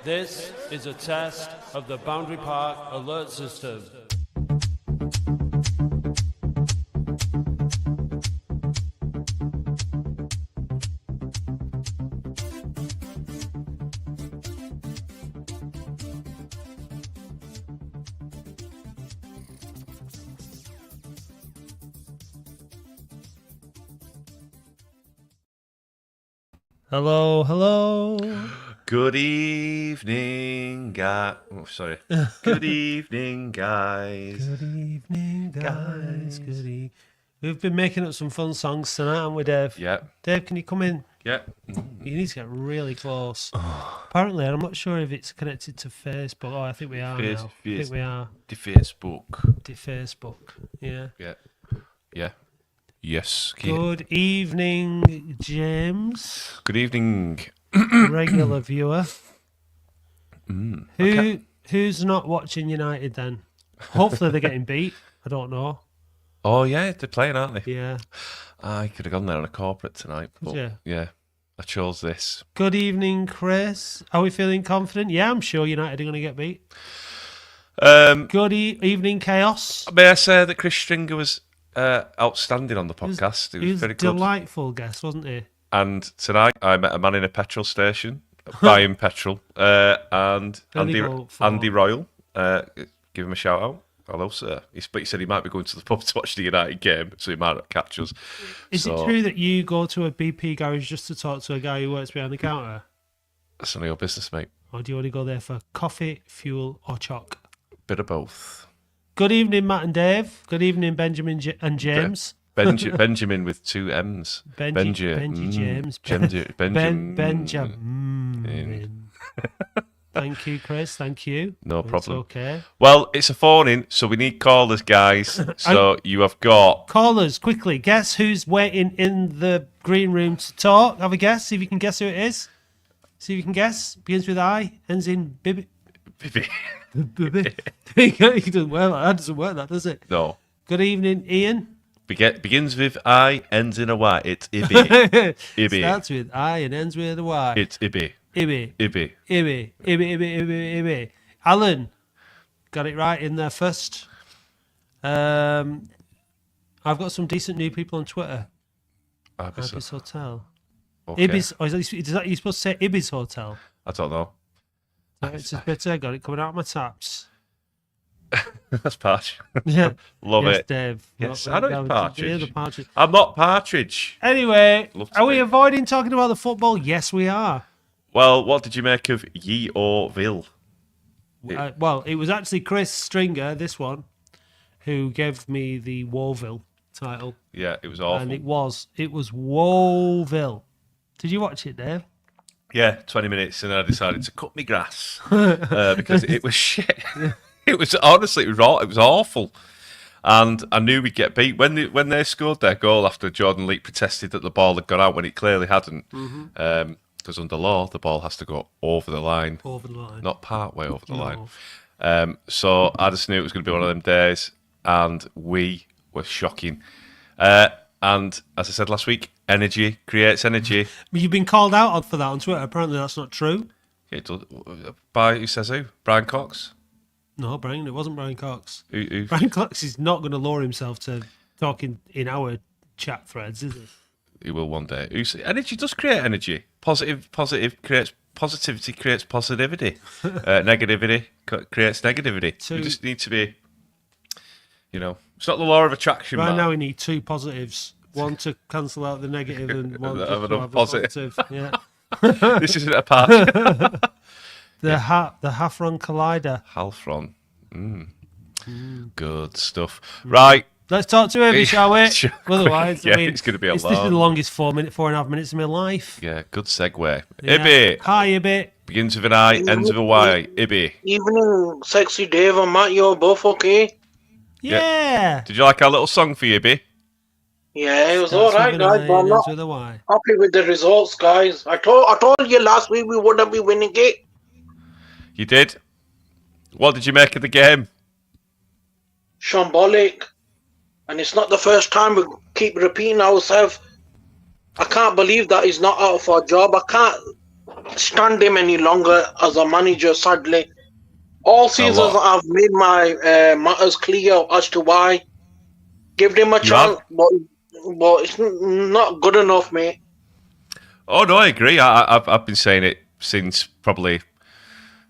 This is a test of the Boundary Park alert system. Hello, hello. Good evening, guys. Oh, sorry. Good evening, guys. Good evening, guys. Good evening. We've been making up some fun songs tonight, haven't we, Dave? Yeah. Dave, can you come in? Yeah. You need to get really close. Apparently, I'm not sure if it's connected to Facebook. Oh, I think we are now. I think we are. The Facebook. The Facebook. Yeah. Yeah. Yeah. Yes. Good evening, James. Good evening. Regular viewer. Who's not watching United then? Hopefully they're getting beat. I don't know. Oh, yeah, they're playing, aren't they? Yeah. I could have gone there on a corporate tonight. But yeah, I chose this. Good evening, Chris. Are we feeling confident? Yeah, I'm sure United are going to get beat. Good evening, Chaos. May I say that Chris Stringer was outstanding on the podcast. He was very good. Delightful guest, wasn't he? And tonight I met a man in a petrol station buying petrol, and Andy Royal. Give him a shout out. Hello, sir. But he said he might be going to the pub to watch the United game, so he might not catch us. Is it true that you go to a BP garage just to talk to a guy who works behind the counter? That's none of your business, mate. Or do you only go there for coffee, fuel, or chalk? Bit of both. Good evening, Matt and Dave. Good evening, Benjamin and James. Benjamin with two M's. Benji James. Benjamin. Thank you, Chris. Thank you. No problem. It's okay. Well, it's a phone-in, so we need callers, guys. So you have got... Callers, quickly. Guess who's waiting in the green room to talk. Have a guess. See if you can guess who it is. See if you can guess. Begins with I. Ends in Bibi. Bibi. He doesn't work like that. Doesn't work that, does it? No. Good evening, Ian. Begins with I, ends in a Y. It's Ibi. Ibi. Starts with I and ends with a Y. It's Ibi. Ibi. Ibi. Ibi. Ibi. Ibi. Ibi. Ibi. Alan, got it right in there first. I've got some decent new people on Twitter. Ibis Hotel. Okay. Ibis. Oh, is that you supposed to say Ibis Hotel? I don't know. It's just better. Got it coming out of my taps. That's Partridge. Yeah. Love yes, it. Dave. Yes, I know it's Partridge. Partridge. I'm not Partridge. Anyway, are we avoiding talking about the football? Yes, we are. Well, what did you make of Ye or Ville? Well, it was actually Chris Stringer, this one, who gave me the Woeville title. Yeah, it was awful. And it was Woeville. Did you watch it, Dave? Yeah, 20 minutes, and then I decided to cut my grass because it was shit. It was honestly, it was awful, and I knew we'd get beat when they scored their goal after Jordan Leak protested that the ball had gone out when it clearly hadn't. Because under law, the ball has to go over the line, not part way over the line. So I just knew it was going to be one of them days, and we were shocking. And as I said last week, energy creates energy. You've been called out for that on Twitter. Apparently, that's not true. By who says who? Brian Cox. No, Brian. It wasn't Brian Cox. Who? Brian Cox is not going to lower himself to talking in our chat threads, is he? He will one day. Energy does create energy. Positivity creates positivity. Negativity creates negativity. We just need to be, it's not the law of attraction. Right now we need two positives. One to cancel out the negative and one to have a positive. Yeah. This isn't a party. The Hafron Collider. Halfron. Good stuff. Right. Let's talk to him, shall we? Otherwise, yeah, it's going to be a long. This is the longest 4.5 minutes of my life. Yeah, good segue. Yeah. Ibby. Hi, Ibby. Begins with an I, ends with a Y. Ibby. Evening, sexy Dave and Matt. You're both okay? Yeah. Did you like our little song for you, Ibby? Yeah, it was alright, guys. But I'm not happy with the results, guys. I told you last week we wouldn't be winning it. You did? What did you make of the game? Shambolic. And it's not the first time we keep repeating ourselves. I can't believe that he's not out for a job. I can't. can't stand him any longer as a manager, sadly. All seasons I've made my matters clear as to why. Give him a chance, but it's not good enough, mate. Oh no, I agree. I've been saying it since probably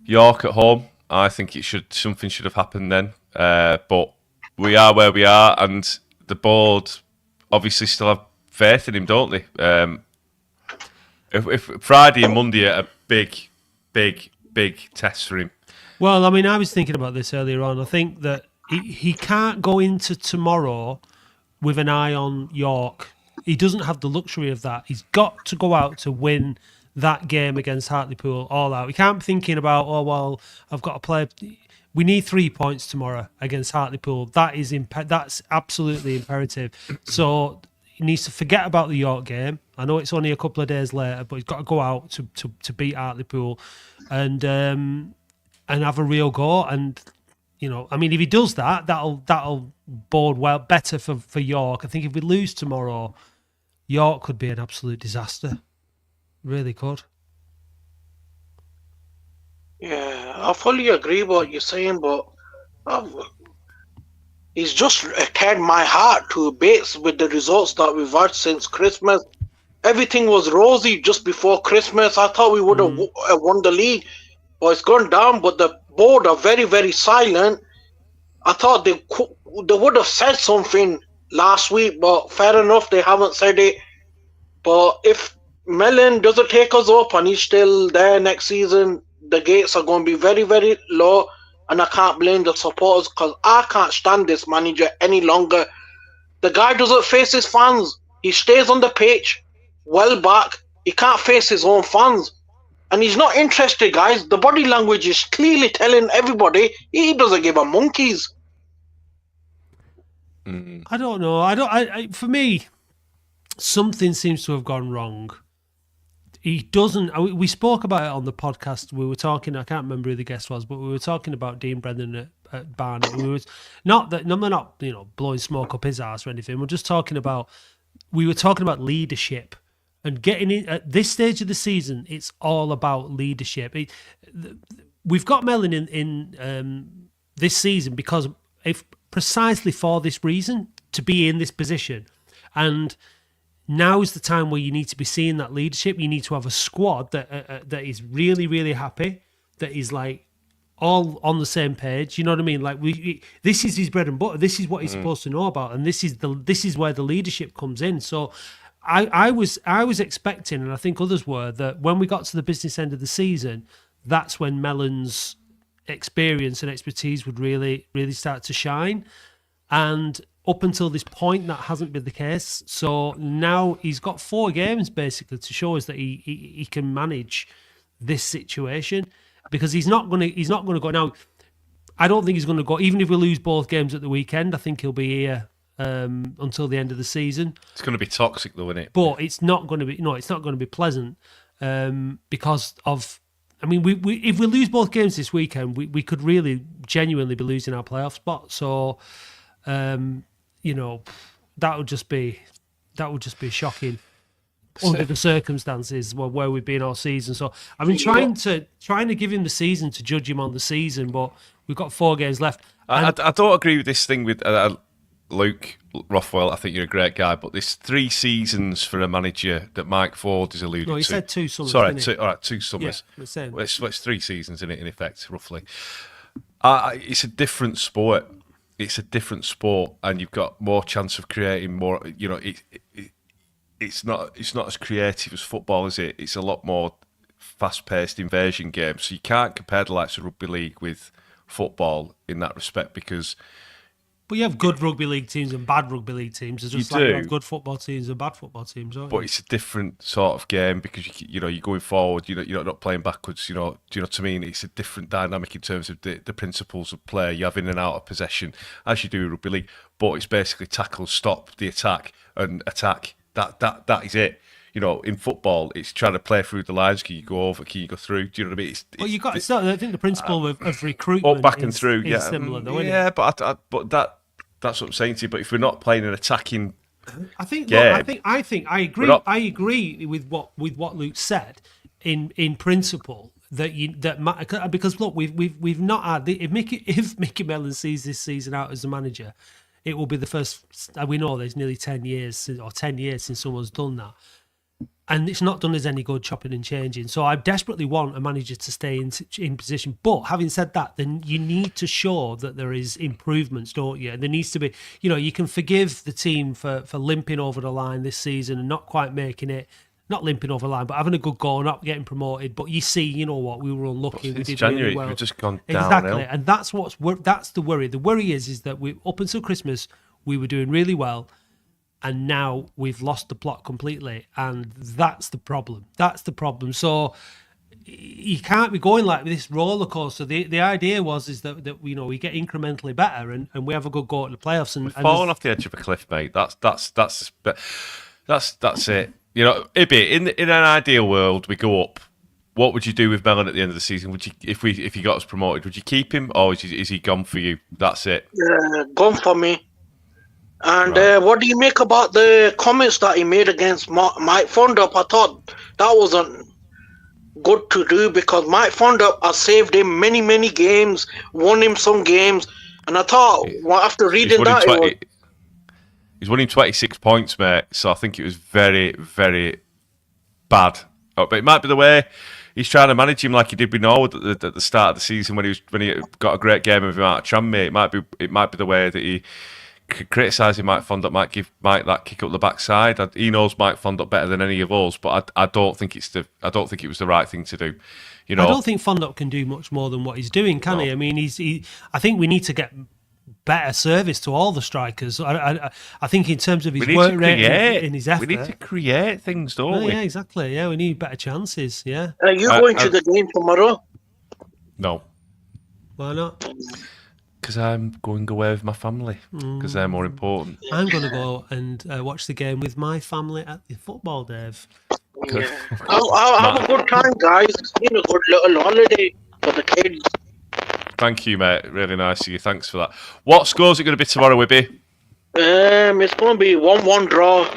York at home. I think something should have happened then. But we are where we are, and the board obviously still have faith in him, don't they? If Friday and Monday are big tests for him. Well, I mean, I was thinking about this earlier on. I think that he can't go into tomorrow with an eye on York. He doesn't have the luxury of that. He's got to go out to win that game against Hartlepool all out. He can't be thinking about, oh, well, I've got to play. We need 3 points tomorrow against Hartlepool. That's absolutely imperative. So he needs to forget about the York game. I know it's only a couple of days later, but he's got to go out to beat Hartlepool and have a real go. And I mean, if he does that, that'll bode well better for York. I think if we lose tomorrow, York could be an absolute disaster. Really could. Yeah, I fully agree with what you're saying, but he's just teared my heart to bits with the results that we've had since Christmas. Everything was rosy just before Christmas. I thought we would have won the league, but it's gone down. But the board are very, very silent. I thought they would have said something last week, but fair enough, they haven't said it. But if Mellon doesn't take us up and he's still there next season, the gates are going to be very, very low, and I can't blame the supporters because I can't stand this manager any longer. The guy doesn't face his fans. He stays on the pitch, well back. He can't face his own fans. And he's not interested, guys. The body language is clearly telling everybody he doesn't give a monkeys. I don't know. For me, something seems to have gone wrong. He doesn't. We spoke about it on the podcast. We were talking. I can't remember who the guest was, but we were talking about Dean Brennan at Barnet. We were not blowing smoke up his ass or anything. We're just talking about. We were talking about leadership and getting in at this stage of the season. It's all about leadership. We've got Mellon in this season because precisely for this reason, to be in this position, and now is the time where you need to be seeing that leadership. You need to have a squad that is really, really happy, that is like all on the same page. You know what I mean? Like this is his bread and butter. This is what he's supposed to know about, and this is where the leadership comes in. So I was expecting, and I think others were, that when we got to the business end of the season, that's when Mellon's experience and expertise would really, really start to shine. And up until this point, that hasn't been the case. So now he's got 4 games basically to show us that he can manage this situation, because he's not going to go now. I don't think he's going to go, even if we lose both games at the weekend. I think he'll be here until the end of the season. It's going to be toxic, though, isn't it? But it's not going to be. No, it's not going to be pleasant because of. I mean, we if we lose both games this weekend, we could really genuinely be losing our playoff spot. So. That would just be shocking under the circumstances where we've been all season. So I've been trying to give him the season to judge him on the season, but we've got 4 games left. I don't agree with this thing with Luke Rothwell. I think you're a great guy, but there's 3 seasons for a manager that Mike Ford is alluding to. No, he said 2 summers. Sorry, 2 summers. Yeah, well, it's 3 seasons in effect, roughly. It's a different sport. It's a different sport, and you've got more chance of creating more. It's not as creative as football, is it? It's a lot more fast-paced invasion game. So you can't compare the likes of rugby league with football in that respect, because. But you have good rugby league teams and bad rugby league teams. It's just you have good football teams and bad football teams, aren't you? But it's a different sort of game because you're going forward. You're not playing backwards. Do you know what I mean? It's a different dynamic in terms of the principles of play. You have in and out of possession as you do in rugby league. But it's basically tackle, stop the attack, and attack. That is it. In football, it's trying to play through the lines. Can you go over? Can you go through? Do you know what I mean? I think the principle of recruitment back and through, is similar, though, isn't it? But that's what I'm saying to you. But if we're not playing an attacking, I think game, I agree. I agree with what Luke said. in principle because look, we've not had if Mickey Mellon sees this season out as a manager, it will be the first. We know there's nearly 10 years since someone's done that. And it's not done us any good chopping and changing. So I desperately want a manager to stay in position. But having said that, then you need to show that there is improvements, don't you? And there needs to be, you can forgive the team for limping over the line this season and not quite making it, not limping over the line, but having a good goal, not getting promoted. But you see, you know what, we were unlucky. We did January, really well. we've just gone Exactly. downhill. And that's the worry. The worry is that up until Christmas, we were doing really well. And now we've lost the plot completely, and that's the problem. So you can't be going like this roller coaster. The idea is that we get incrementally better, and we have a good go at the playoffs. And We've fallen off the edge of a cliff, mate. That's it. Ibby, in an ideal world, we go up. What would you do with Mellon at the end of the season? Would you, if he got us promoted, would you keep him, or is he gone for you? That's it. Gone for me. And what do you make about the comments that he made against Mike Fondup? I thought that wasn't good to do because Mike Fondup has saved him many, many games, won him some games. And I thought, after reading that... He's won him 26 points, mate. So I think it was very, very bad. But it might be the way he's trying to manage him like he did with Norwood at the start of the season when he got a great game of him out of Tranmere. It might be the way that he... criticising Mike Fondup might give Mike that kick up the backside. He knows Mike Fondup better than any of us, but I don't think it was the right thing to do. I don't think Fondup can do much more than what he's doing, can he? I mean, I think we need to get better service to all the strikers. I think in terms of his work rate and his effort, we need to create things, don't we? Yeah, exactly. Yeah, we need better chances. Yeah. Are you going to the game tomorrow? No. Why not? Because I'm going away with my family, because they're more important. I'm going to go and watch the game with my family at the football, Dave. Yeah. I'll have a good time, guys. It's been a good little holiday for the kids. Thank you, mate. Really nice of you. Thanks for that. What score's it going to be tomorrow, Wibby? It's going to be 1-1 draw.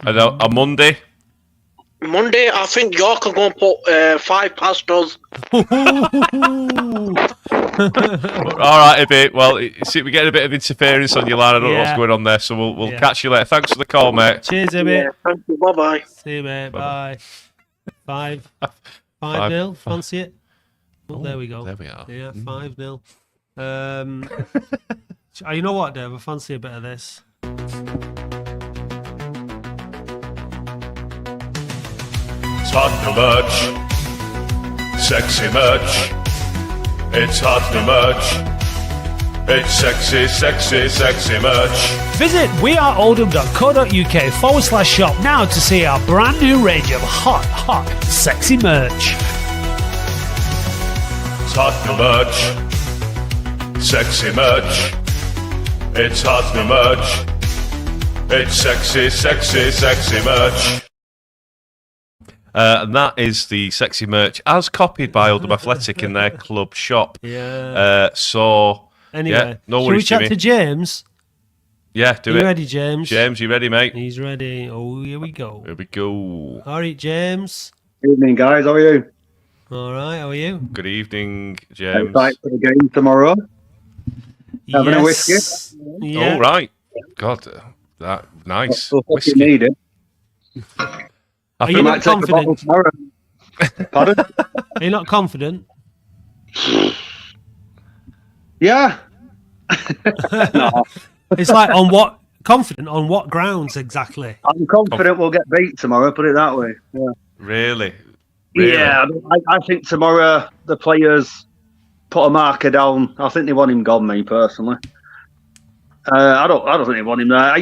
And on Monday? Monday, I think York are going to put 5 past us. All right, Ibby. Well, see, we're getting a bit of interference on your line. I don't know what's going on there, so we'll catch you later. Thanks for the call, mate. Cheers, Ibby. Yeah, thank you. Bye-bye. See you, mate. Bye. 5-0. Fancy it? Oh, there we go. There we are. Yeah, 5-0. You know what, Dave? I fancy a bit of this. Hot new merch, sexy merch. It's hot new merch. It's sexy, sexy, sexy merch. Visit weareoldham.co.uk/shop now to see our brand new range of hot, sexy merch. It's hot new merch, sexy merch. It's hot new merch. It's sexy, sexy, sexy merch. And that is the sexy merch as copied by Oldham Athletic in their club shop. Yeah. Anyway, no should worries, we chat Jimmy. to James? Yeah, do you it. Ready, James? James, you ready, mate? He's ready. Oh, here we go. Here we go. All right, James. Evening, guys. How are you? All right, how are you? Good evening, James. Excited for the game tomorrow. Having a whiskey? Yeah. All right. God, that nice. If you need it. Are you not confident? Pardon? Are you not confident? Yeah. No. It's like confident on what grounds exactly? I'm confident we'll get beat tomorrow, put it that way. Yeah. Really? Yeah, I think tomorrow the players put a marker down. I think they want him gone, me personally. I don't think they want him there.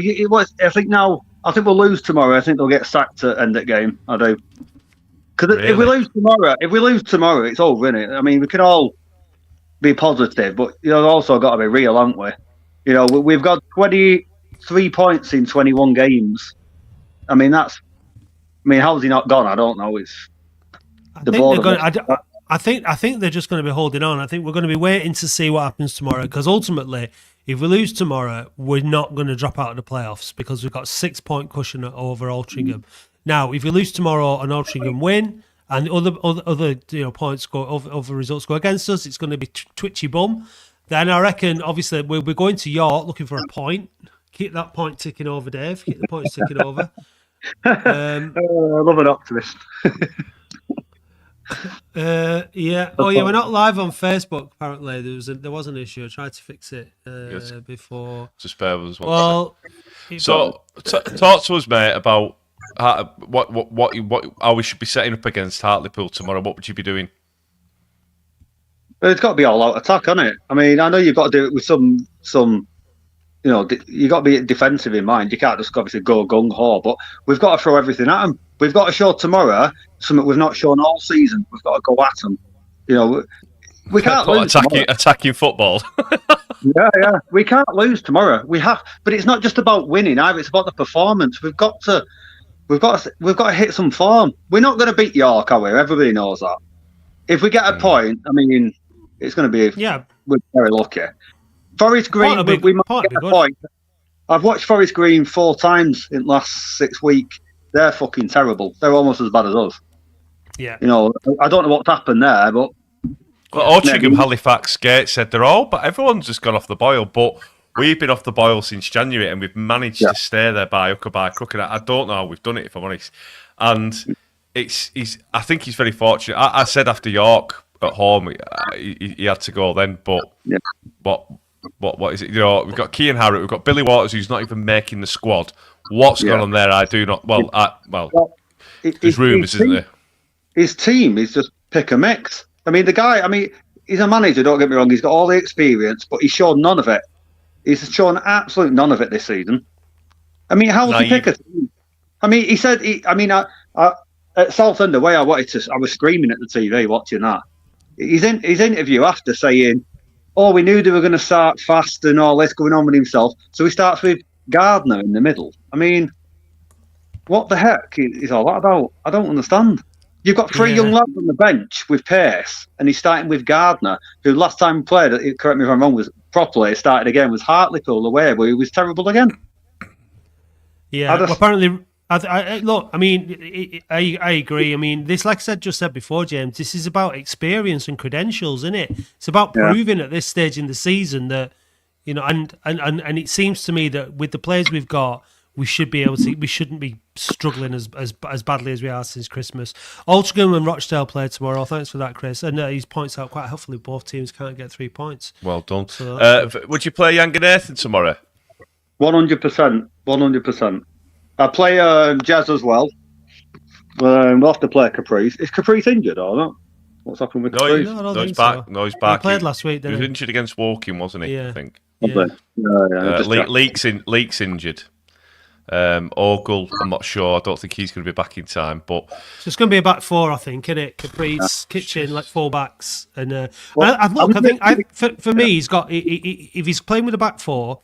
I think we'll lose tomorrow. I think they'll get sacked at end of game. I do. Because if we lose tomorrow, it's over, isn't it? I mean, we can all be positive, but also got to be real, haven't we? We've got 23 points in 21 games. I mean, how's he not gone? I don't know. I think they're just going to be holding on. I think we're going to be waiting to see what happens tomorrow, because ultimately, if we lose tomorrow, we're not going to drop out of the playoffs because we've got 6-point cushion over Altrincham. Now, if we lose tomorrow and Altrincham win and other points go other results go against us, it's going to be twitchy bum. Then I reckon, obviously, we're going to York looking for a point. Keep that point ticking over, Dave. Keep the points ticking over. I love an optimist. Yeah. Oh, yeah. We're not live on Facebook. Apparently, there was an issue. I tried to fix it before. Just bear with us. Well, so talk to us, mate, about how we should be setting up against Hartlepool tomorrow. What would you be doing? It's got to be all out attack, hasn't it? I mean, I know you've got to do it with some. You got to be defensive in mind. You can't just obviously go gung ho, but we've got to throw everything at them. We've got to show tomorrow something we've not shown all season. We've got to go at them. We can't lose attacking football. Yeah. We can't lose tomorrow. We have, but it's not just about winning either. It's about the performance. We've got to hit some form. We're not going to beat York, are we? Everybody knows that. If we get a point, I mean, it's going to be. Yeah, we're very lucky. Forest Green, we might get a point. I've watched Forest Green 4 times in the last 6 weeks. They're fucking terrible. They're almost as bad as us. Yeah. I don't know what's happened there, but. Well, Altrincham, Halifax, Gate said they're all, but everyone's just gone off the boil. But we've been off the boil since January, and we've managed to stay there by hook or by crook. And I don't know how we've done it, if I'm honest. And I think he's very fortunate. I said after York at home, he had to go then, but what is it? We've got Kean Harrott, we've got Billy Waters, who's not even making the squad. What's going on there? I do not. There's rumours, isn't there? His team is just pick a mix. I mean, the guy. I mean, he's a manager. Don't get me wrong. He's got all the experience, but he's shown none of it. He's shown absolute none of it this season. I mean, how would you pick a team? I mean, he said. At Southend away, I was screaming at the TV watching that. His interview after saying, "Oh, we knew they were going to start fast and all this going on with himself." So he starts with Gardner in the middle. I mean, what the heck is all that about? I don't understand. You've got 3 young lads on the bench with pace, and he's starting with Gardner, who last time he played, correct me if I'm wrong, was properly started again, was Hartlepool away, where he was terrible again. Yeah, apparently. Look, I mean, I agree. I mean, this, like I just said before, James, this is about experience and credentials, isn't it? It's about proving at this stage in the season that, and it seems to me that with the players we've got, we should be able to. We shouldn't be struggling as badly as we are since Christmas. Altrincham and Rochdale play tomorrow. Thanks for that, Chris. And he points out quite helpfully both teams can't get 3 points. Well done. So would you play Yanganathan tomorrow? 100%. 100%. I play Jazz as well. We'll have to play Caprice. Is Caprice injured or not? What's happened with Caprice? No, he's back. So. No, he's back. He played last week, didn't he? He was injured against Woking, wasn't he? Yeah. I think. Yeah. Leak's injured. Ogle, I'm not sure. I don't think he's going to be back in time. But so it's going to be a back 4, I think, isn't it? Caprice, Kitchen, like 4 backs, and I think for me, he's got. If he's playing with a back 4,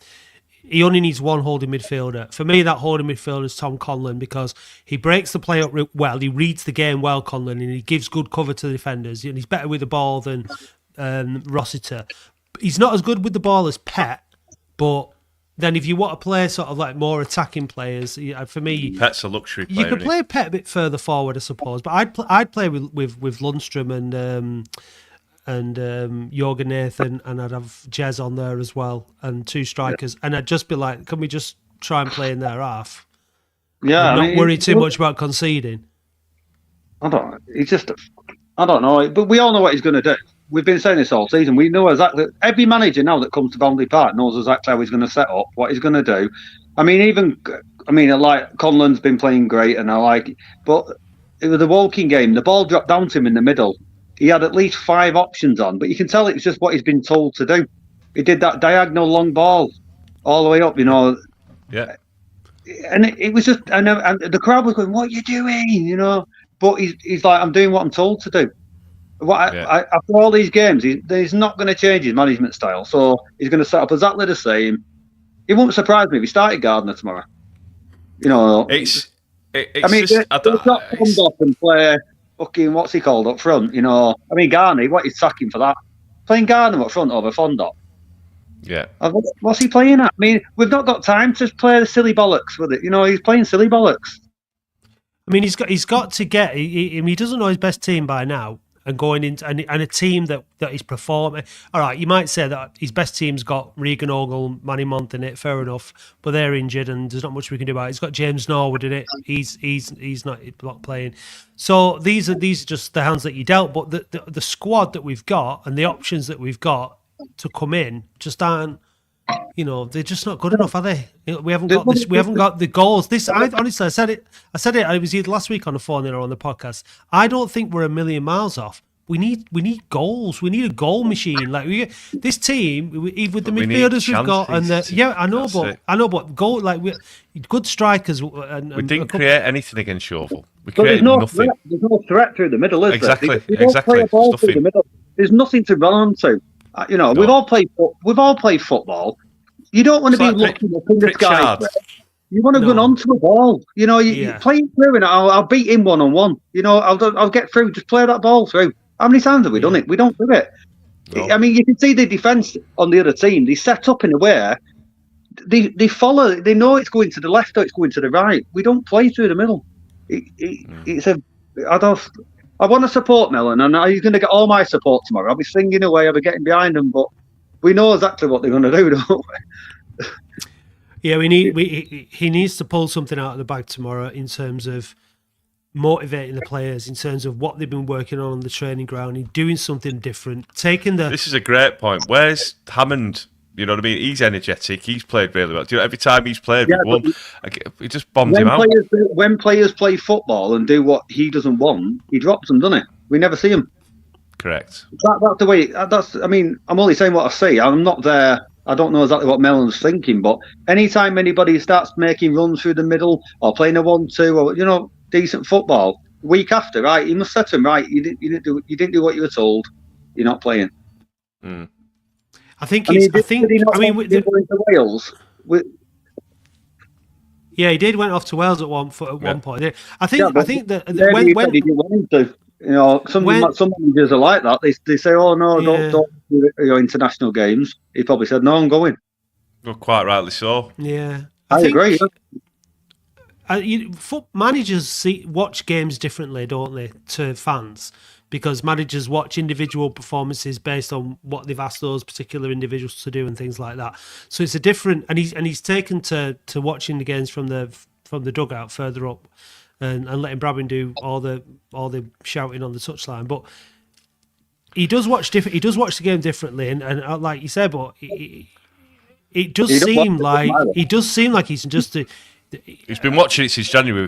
he only needs one holding midfielder. For me, that holding midfielder is Tom Conlon, because he breaks the play up well. He reads the game well, Conlon, and he gives good cover to the defenders. And he's better with the ball than Rossiter. He's not as good with the ball as Pett, but then if you want to play sort of like more attacking players, for me, Pett's a luxury player. You could play Pett a bit further forward, I suppose. But I'd play with Lundstrom and Jorgen, and I'd have Jez on there as well, and 2 strikers, and I'd just be like, can we just try and play in their half? Yeah, and not worry too much about conceding. I don't know, but we all know what he's going to do. We've been saying this all season. We know exactly. Every manager now that comes to Boundary Park knows exactly how he's going to set up, what he's going to do. I mean, like Conlon's been playing great, and I like it, but it was the Woking game. The ball dropped down to him in the middle. He had at least 5 options on, but you can tell it's just what he's been told to do. He did that diagonal long ball all the way up, Yeah. And it was just, and the crowd was going, "What are you doing?" But he's like, "I'm doing what I'm told to do." After all these games, he's not going to change his management style, so he's going to set up exactly the same. It won't surprise me if he started Gardner tomorrow. It's not come up and play fucking what's he called up front. Garney, what he's sacking for that? Playing Gardner up front over Fondop. Yeah. What's he playing at? I mean, we've not got time to play the silly bollocks with it. He's playing silly bollocks. I mean, he's got to get. He doesn't know his best team by now, and going into and a team that is performing. All right, you might say that his best team's got Regan Ogle, Manny Month in it. Fair enough, but they're injured, and there's not much we can do about it. He's got James Norwood in it. He's not playing. So these are just the hands that you dealt. But the squad that we've got and the options that we've got to come in just aren't. They're just not good enough, are they? We haven't got this. We haven't got the goals. Honestly, I said it. I was either last week on the phone or on the podcast. I don't think we're a million miles off. We need goals. We need a goal machine. Like this team, with the midfielders we've got, and I know, but goal good strikers. And we didn't create anything against Yeovil. We created nothing. There's no threat through the middle, is there? Exactly. Through the middle. There's nothing to run onto. We've all played football. You don't want to be looking up in the sky. You want to run onto a ball. You play it through, and I'll beat him 1-on-1. I'll get through. Just play that ball through. How many times have we done it? We don't do it. No. I mean, you can see the defence on the other team. They set up in a way. They follow. They know it's going to the left or it's going to the right. We don't play through the middle. I want to support Mellon, and he's going to get all my support tomorrow. I'll be singing away. I'll be getting behind him, but we know exactly what they're going to do, don't we? Yeah, he needs to pull something out of the bag tomorrow in terms of motivating the players, in terms of what they've been working on the training ground, and doing something different. This is a great point. Where's Hammond? You know what I mean? He's energetic. He's played really well. Every time he's played, we've won. He just bombs him out. When players play football and do what he doesn't want, he drops them, doesn't he? We never see him. Correct. That's the way. I mean, I'm only saying what I see. I'm not there. I don't know exactly what Mellon's thinking, but anytime anybody starts making runs through the middle or playing a 1-2 or decent football, week after, right? You must say to him, right? You didn't do what you were told. You're not playing. Mm. Wales. Yeah, he did. Went off to Wales at one point. I think that when he didn't want him to. Some managers are like that. They say, "Oh no, don't do international games." He probably said, "No, I'm going." Well, quite rightly so. Yeah, I agree. Managers watch games differently, don't they, to fans? Because managers watch individual performances based on what they've asked those particular individuals to do and things like that. So it's a different, and he's taken to watching the games from the dugout further up, and letting Brabham do all the shouting on the touchline. But he does watch the game differently, and like you said, but it does seem like he's just. He's been watching it since January.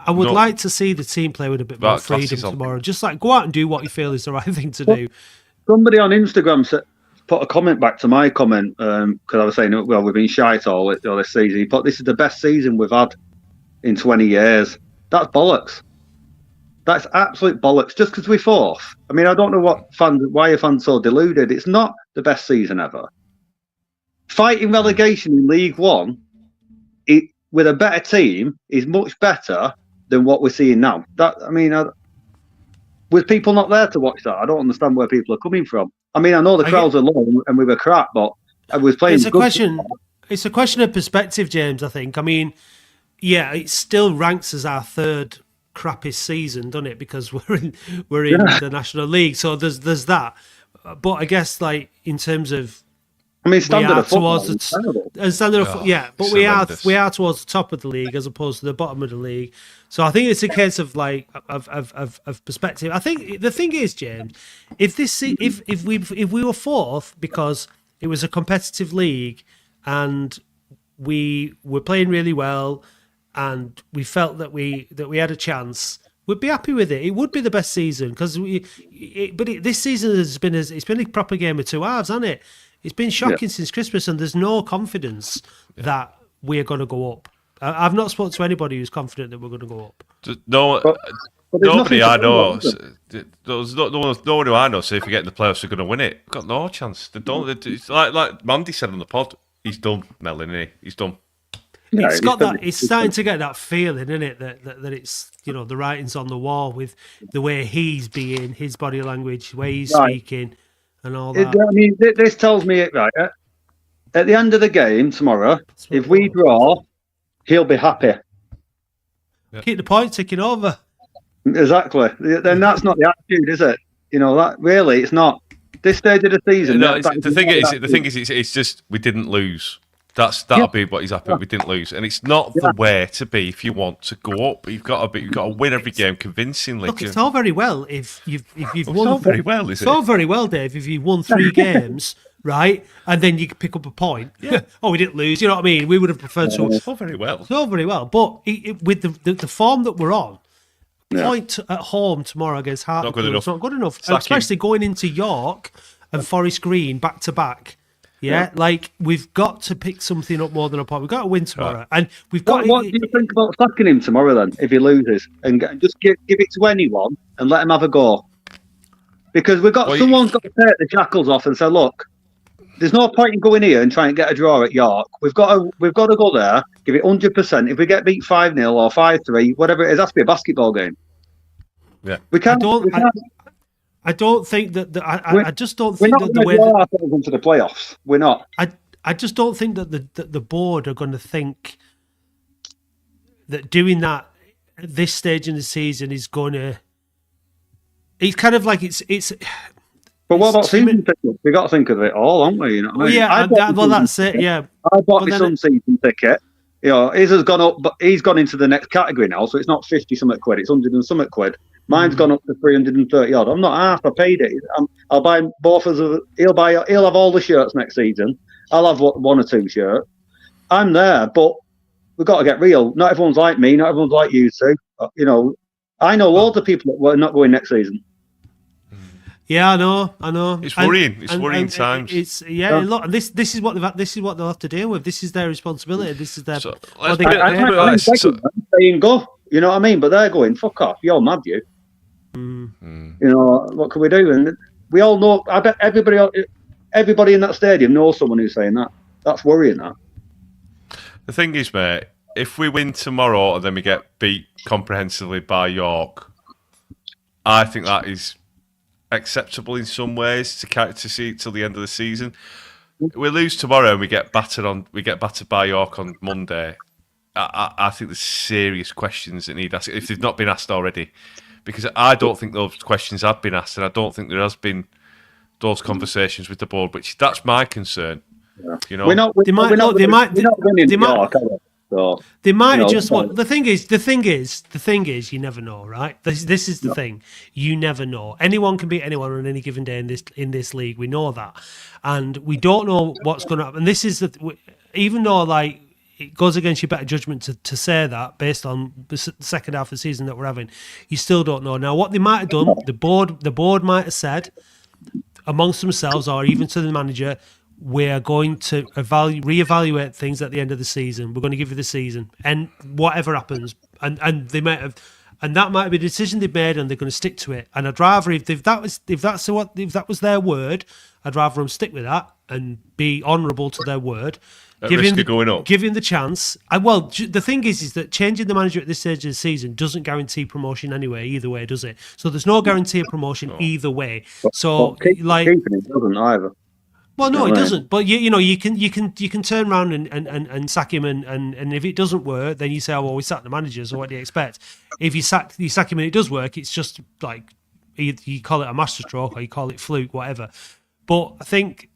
I would like to see the team play with a bit more freedom tomorrow. Just like go out and do what you feel is the right thing to do. Somebody on Instagram put a comment back to my comment because I was saying, well, we've been shite all this season. He put, this is the best season we've had in 20 years. That's bollocks. That's absolute bollocks. Just because we're fourth. I mean, I don't know why are fans so deluded. It's not the best season ever. Fighting relegation in League One, with a better team, is much better than what we're seeing now. With people not there to watch that, I don't understand where people are coming from. I mean, I know the crowds are low and we were crap, but I was playing. It's a question of perspective, James. I think. I mean, yeah, it still ranks as our third crappiest season, doesn't it? Because we're in the National League, so there's that. But I guess, like, in terms of. I mean, standard of football. But we are towards the top of the league as opposed to the bottom of the league. So I think it's a case of of perspective. I think the thing is, James, if we were fourth because it was a competitive league and we were playing really well and we felt that we had a chance, we'd be happy with it. It would be the best season because this season has been a proper game of two halves, hasn't it? It's been shocking since Christmas, and there's no confidence that we're going to go up. I've not spoken to anybody who's confident that we're going to go up. Nobody I know. There's no one who I know say if we get in the playoffs, we're going to win it. We've got no chance. They don't. It's like Mandy said on the pod. He's done, Mellon, isn't he? He's done. Yeah, it's got that. It's starting to get that feeling, isn't it? That it's the writing's on the wall with the way he's being, his body language, the way he's speaking. And all that. I mean, this tells me it right. At the end of the game tomorrow, if we draw, he'll be happy. Keep the point ticking over. Exactly. Then that's not the attitude, is it? You know, that really, it's not. This stage of the season. No, the thing is, it's just we didn't lose. That'll be what he's happy with. We didn't lose, and it's not the way to be if you want to go up. You've got to win every game convincingly. Look, it's all very well if you've won. It's all very well, is it? It's all very well, Dave. If you've won 3 games, right, and then you pick up a point. Yeah. Oh, we didn't lose. You know what I mean? We would have preferred to. It's all very well. It's all very well, but with the form that we're on. Point at home tomorrow against Hartlepool. It's not good enough, especially going into York and Forest Green back to back. Yeah, like we've got to pick something up more than a point. We've got to win tomorrow, and we've got. What do you think about sacking him tomorrow then? If he loses, and just give it to anyone and let him have a go, because someone's got to take the shackles off and say, look, there's no point in going here and trying to get a draw at York. We've got to go there, give it 100%. If we get beat 5-0 or 5-3, whatever it is, has to be a basketball game. Yeah, we can't. I don't think that. I just don't think that the way ourselves into the playoffs. We're not. I just don't think that the board are going to think that doing that at this stage in the season is going to. It's kind of like it's. But what about season tickets? We got to think of it all, haven't we? You know what I mean? Yeah, that's it. Yeah, I bought my son's season ticket. You know, his has gone up, but he's gone into the next category now, so it's not 50-something quid; it's 100-something quid. Mine's gone up to 330 odd. I'm not half. I paid it. I'll buy both of them. He'll have all the shirts next season. I'll have 1 or 2 shirts. I'm there, but we've got to get real. Not everyone's like me. Not everyone's like you two. You know, I know loads of people that were not going next season. Yeah, I know. It's worrying. It's worrying times. Look, and this is what they'll have to deal with. This is their responsibility. This is their. I'm saying go. You know what I mean? But they're going, fuck off. You're mad, you. You know, what can we do? And we all know. I bet everybody in that stadium knows someone who's saying that. That's worrying. That. The thing is, mate, if we win tomorrow and then we get beat comprehensively by York, I think that is acceptable in some ways to see it till the end of the season. We lose tomorrow and we get battered by York on Monday. I think there's serious questions that need asked if they've not been asked already, because I don't think those questions have been asked, and I don't think there has been those conversations with the board. Which that's my concern. Yeah. You know, they might just want. The thing is, you never know, right? This is the thing. You never know. Anyone can beat anyone on any given day in this league. We know that, and we don't know what's going to happen. And this is even though like it goes against your better judgment to say that based on the second half of the season that we're having, you still don't know. Now, what they might have done, the board might have said amongst themselves, or even to the manager, we're going to reevaluate things at the end of the season. We're going to give you the season, and whatever happens, and they might have, and that might be a decision they've made, and they're going to stick to it. And I'd rather if that was their word, I'd rather them stick with that and be honourable to their word. Give him the chance. The thing is that changing the manager at this stage of the season doesn't guarantee promotion anyway. Either way, does it? So there's no guarantee of promotion either way. So keeping it doesn't either. Well, no, it doesn't. But you can turn around and sack him, and if it doesn't work, then you say, oh well, we sacked the manager. So what do you expect? If you sack him and it does work, it's just like you call it a masterstroke or you call it fluke, whatever. But I think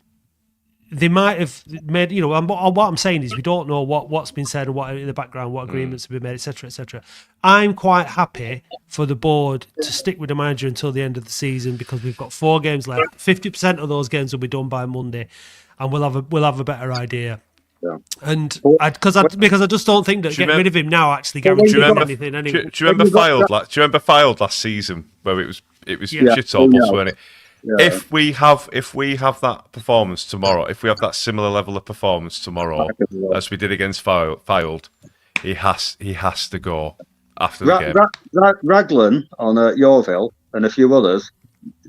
they might have made, what I'm saying is we don't know what's been said and what in the background, what agreements have been made, etc., etc. I'm quite happy for the board to stick with the manager until the end of the season because we've got 4 games left. 50% of those games will be done by Monday, and we'll have a better idea. Yeah. And because I just don't think that getting rid of him now actually guarantees anything. Anyway. Do you remember Filed last season where it was shit almost, wasn't it? Yeah. If we have that performance tomorrow, if we have that similar level of performance tomorrow as we did against Filed, he has to go after the game. Raglan on Yeovil and a few others,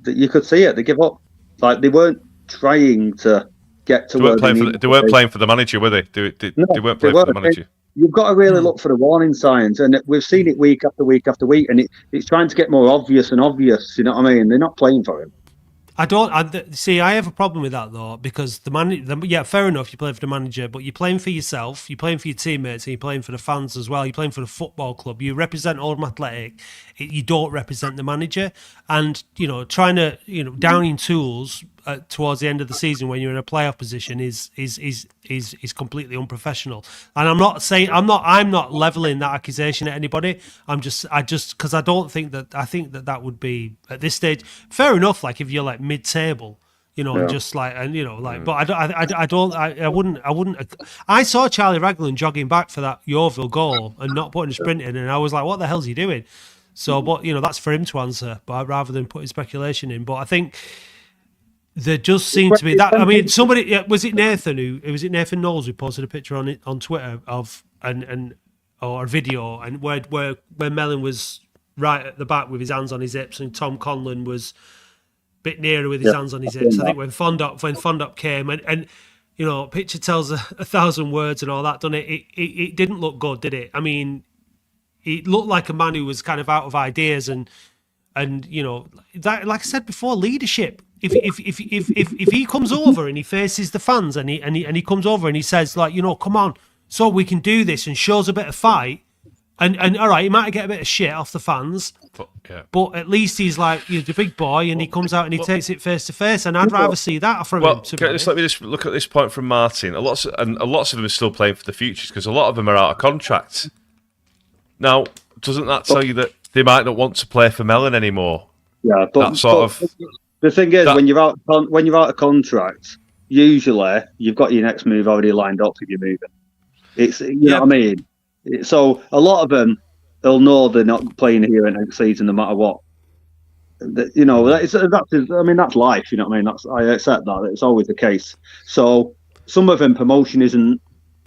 you could see it. They give up. Like they weren't trying to get to where they weren't playing for the manager, were they? They weren't playing for the manager. You've got to really look for the warning signs, and we've seen it week after week after week, and it's trying to get more obvious and obvious. You know what I mean? They're not playing for him. I don't see. I have a problem with that though, because yeah, fair enough. You play for the manager, but you're playing for yourself. You're playing for your teammates, and you're playing for the fans as well. You're playing for the football club. You represent Oldham Athletic. You don't represent the manager. And trying to downing tools towards the end of the season when you're in a playoff position is completely unprofessional. And I'm not leveling that accusation at anybody. Because I think that would be at this stage fair enough. Like if you're like mid-table, and just like but I wouldn't. I saw Charlie Raglan jogging back for that Yeovil goal and not putting a sprint in, and I was like, what the hell's he doing? So, but that's for him to answer, but rather than putting speculation in. But I think there just seemed to be that. I mean, somebody was it Nathan Knowles who posted a picture on Twitter of or a video and where Mellon was right at the back with his hands on his hips and Tom Conlon was a bit nearer with his hands on his hips. I think when Fondop came and picture tells a thousand words and all that, doesn't it? It didn't look good, did it? I mean, it looked like a man who was kind of out of ideas and that, like I said before, leadership. If he comes over and he faces the fans and he comes over and he says like, come on, so we can do this, and shows a bit of fight, and all right, he might get a bit of shit off the fans, but at least he's like the big boy and he comes out and he takes it face to face, and I'd rather see that from him. Let me just look at this point from Martin. A lot of them are still playing for the futures because a lot of them are out of contract. Now, doesn't that tell you that they might not want to play for Mellon anymore? Yeah, but the thing is, when you're out of contract, usually you've got your next move already lined up if you're moving. It's know what I mean. So a lot of them, they'll know they're not playing here in next season no matter what. That's life. You know what I mean? I accept that. It's always the case. So some of them, promotion isn't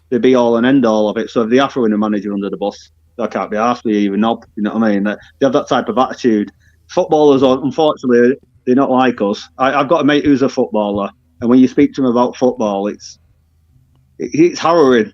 the be all and end all of it. So if they are throwing a manager under the bus, that can't be asked for you even knob. You know what I mean? They have that type of attitude. Footballers, unfortunately, they're not like us. I've got a mate who's a footballer, and when you speak to him about football, it's harrowing.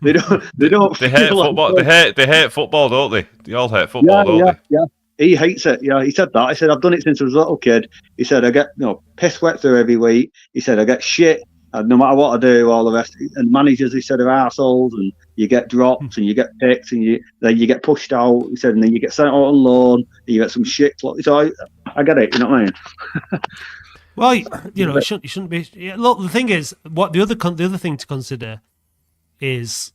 They hate football. They hate football, don't they? They all hate football, don't they? Yeah. He hates it. Yeah, he said that. He said, I've done it since I was a little kid. He said, I get piss wet through every week. He said, I get shit. And no matter what I do, all the rest. And managers, he said, are arseholes, and you get dropped and you get picked and then you get pushed out. He said, and then you get sent out on loan and you get some shit. So I get it, you know what I mean? Well, it shouldn't be. Yeah, look, the thing is, what the other thing to consider is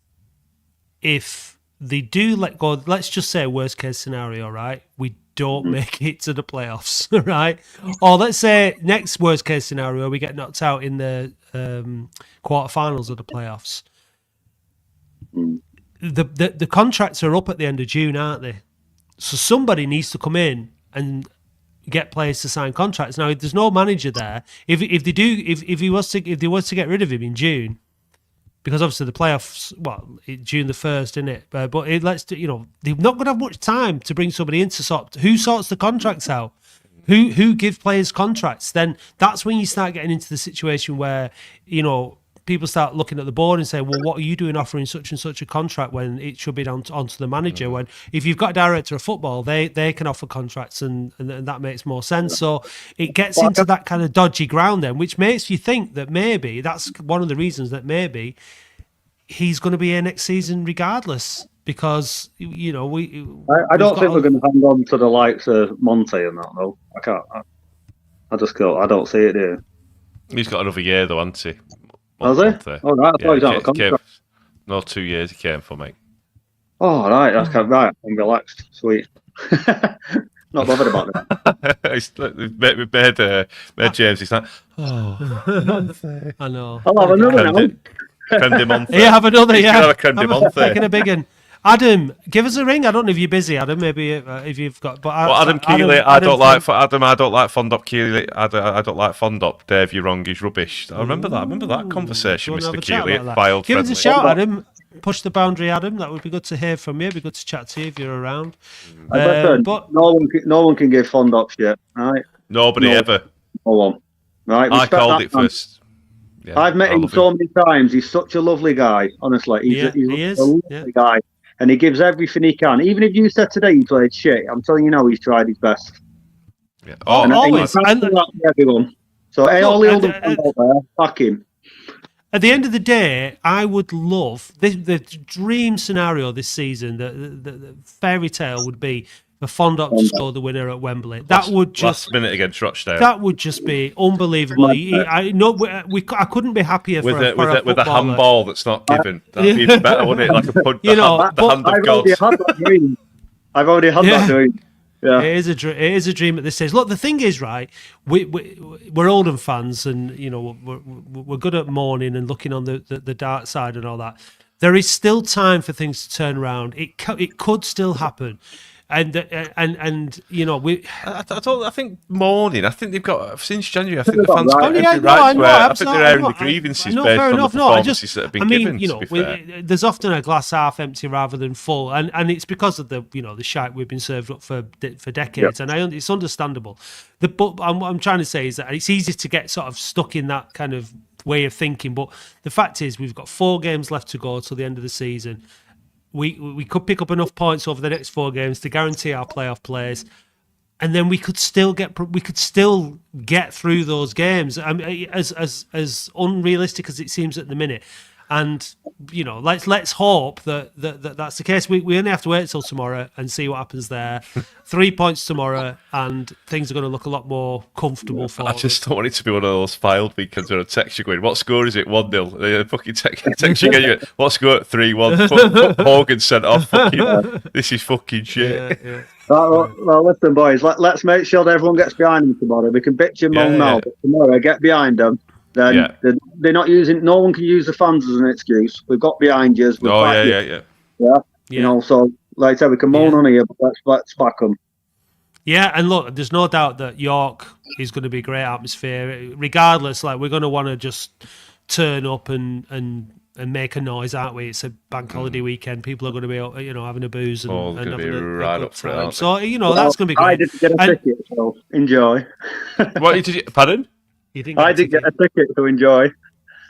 if they do let go. Let's just say worst case scenario, right? We don't make it to the playoffs, right? Or let's say next worst case scenario, we get knocked out in the quarterfinals of the playoffs. The contracts are up at the end of June, aren't they? So somebody needs to come in and get players to sign contracts. Now, if there's no manager there, if they was to get rid of him in June, because obviously the playoffs, June the 1st, isn't it? But they're not going to have much time to bring somebody in to who sorts the contracts out, who gives players contracts. Then that's when you start getting into the situation where people start looking at the board and say, well, what are you doing offering such and such a contract when it should be down onto the manager? When if you've got a director of football, they can offer contracts and that makes more sense. So it gets into that kind of dodgy ground then, which makes you think that maybe that's one of the reasons that maybe he's going to be here next season regardless, because I don't think we're going to hang on to the likes of Monty and that though. I can't. I just can't. I don't see it here. He's got another year though, hasn't he? Has he? Oh, right. I thought he was out of contract. No, 2 years he came for, mate. Oh, right. That's kind of right. I'm relaxed. Sweet. Not bothered about that. Made James. He's like, I know. I'll have another now. Yeah, have another. Yeah, taking a big one. Adam, give us a ring. I don't know if you're busy, Adam. Maybe if you've got. But Adam Keeley, I don't like Fondop Keeley. I don't like Fondop. Dave, you're wrong. He's rubbish. I remember that conversation, Mr. Keeley. Give us a shout, Adam. Push the boundary, Adam. That would be good to hear from you. It'd be good to chat to you if you're around. But no one can give Fondop shit, right? Nobody ever. No one. Right. I called it first. Yeah, I've met him so many times. He's such a lovely guy. Honestly, he's a lovely guy. And he gives everything he can. Even if you said today he played shit, I'm telling you now, he's tried his best. Yeah. And always. I think that's for everyone. So all the Oldham fans out there, back him. At the end of the day, I would love the dream scenario this season. The fairy tale would be for Fondop to score the winner at Wembley. That would just last minute against Rochdale. That would just be unbelievable. I couldn't be happier with for a with a footballer. handball that's not given. That'd be even better, wouldn't it? Like a punch, You know, the hand of God. I've already had that dream. Yeah. It is a dream at this stage. Look, the thing is, right? We're Oldham fans, and you know we're good at mourning and looking on the dark side and all that. There is still time for things to turn around. It could still happen, and you know I think morning. I think they've got since January. I think the fans Right. got every right to I think they're airing the grievances based on the performances that have been given. You know, there's often a glass half empty rather than full, and it's because of the shite we've been served up for decades, and it's understandable. But I'm trying to say is that it's easy to get sort of stuck in that kind of way of thinking. But the fact is, we've got 4 games left to go till the end of the season. We could pick up enough points over the next 4 games to guarantee our playoff place, and then we could still get through those games. I mean, as unrealistic as it seems at the minute, and you know, let's hope that's the case. We only have to wait till tomorrow and see what happens there. 3 points tomorrow, and things are going to look a lot more comfortable for us. I just don't want it to be one of those filed weekends where a text you going, what score is it? 1-0. They fucking text you again. What score? 3-1. Hogan sent off. This is fucking shit. Yeah. Well, listen, boys. Let's make sure that everyone gets behind them tomorrow. We can bitch and moan now, but tomorrow get behind them. Then they're not using. No one can use the fans as an excuse. We've got behind you. Yeah. You know, so like I said, we can moan on here, but let's back them. Yeah, and look, there's no doubt that York is going to be a great atmosphere. Regardless, like we're going to want to just turn up and make a noise, aren't we? It's a bank holiday weekend. People are going to be, having a booze and having a good time. So that's going to be great. I didn't get a ticket, so enjoy. What did you? Pardon? I did get a ticket to enjoy.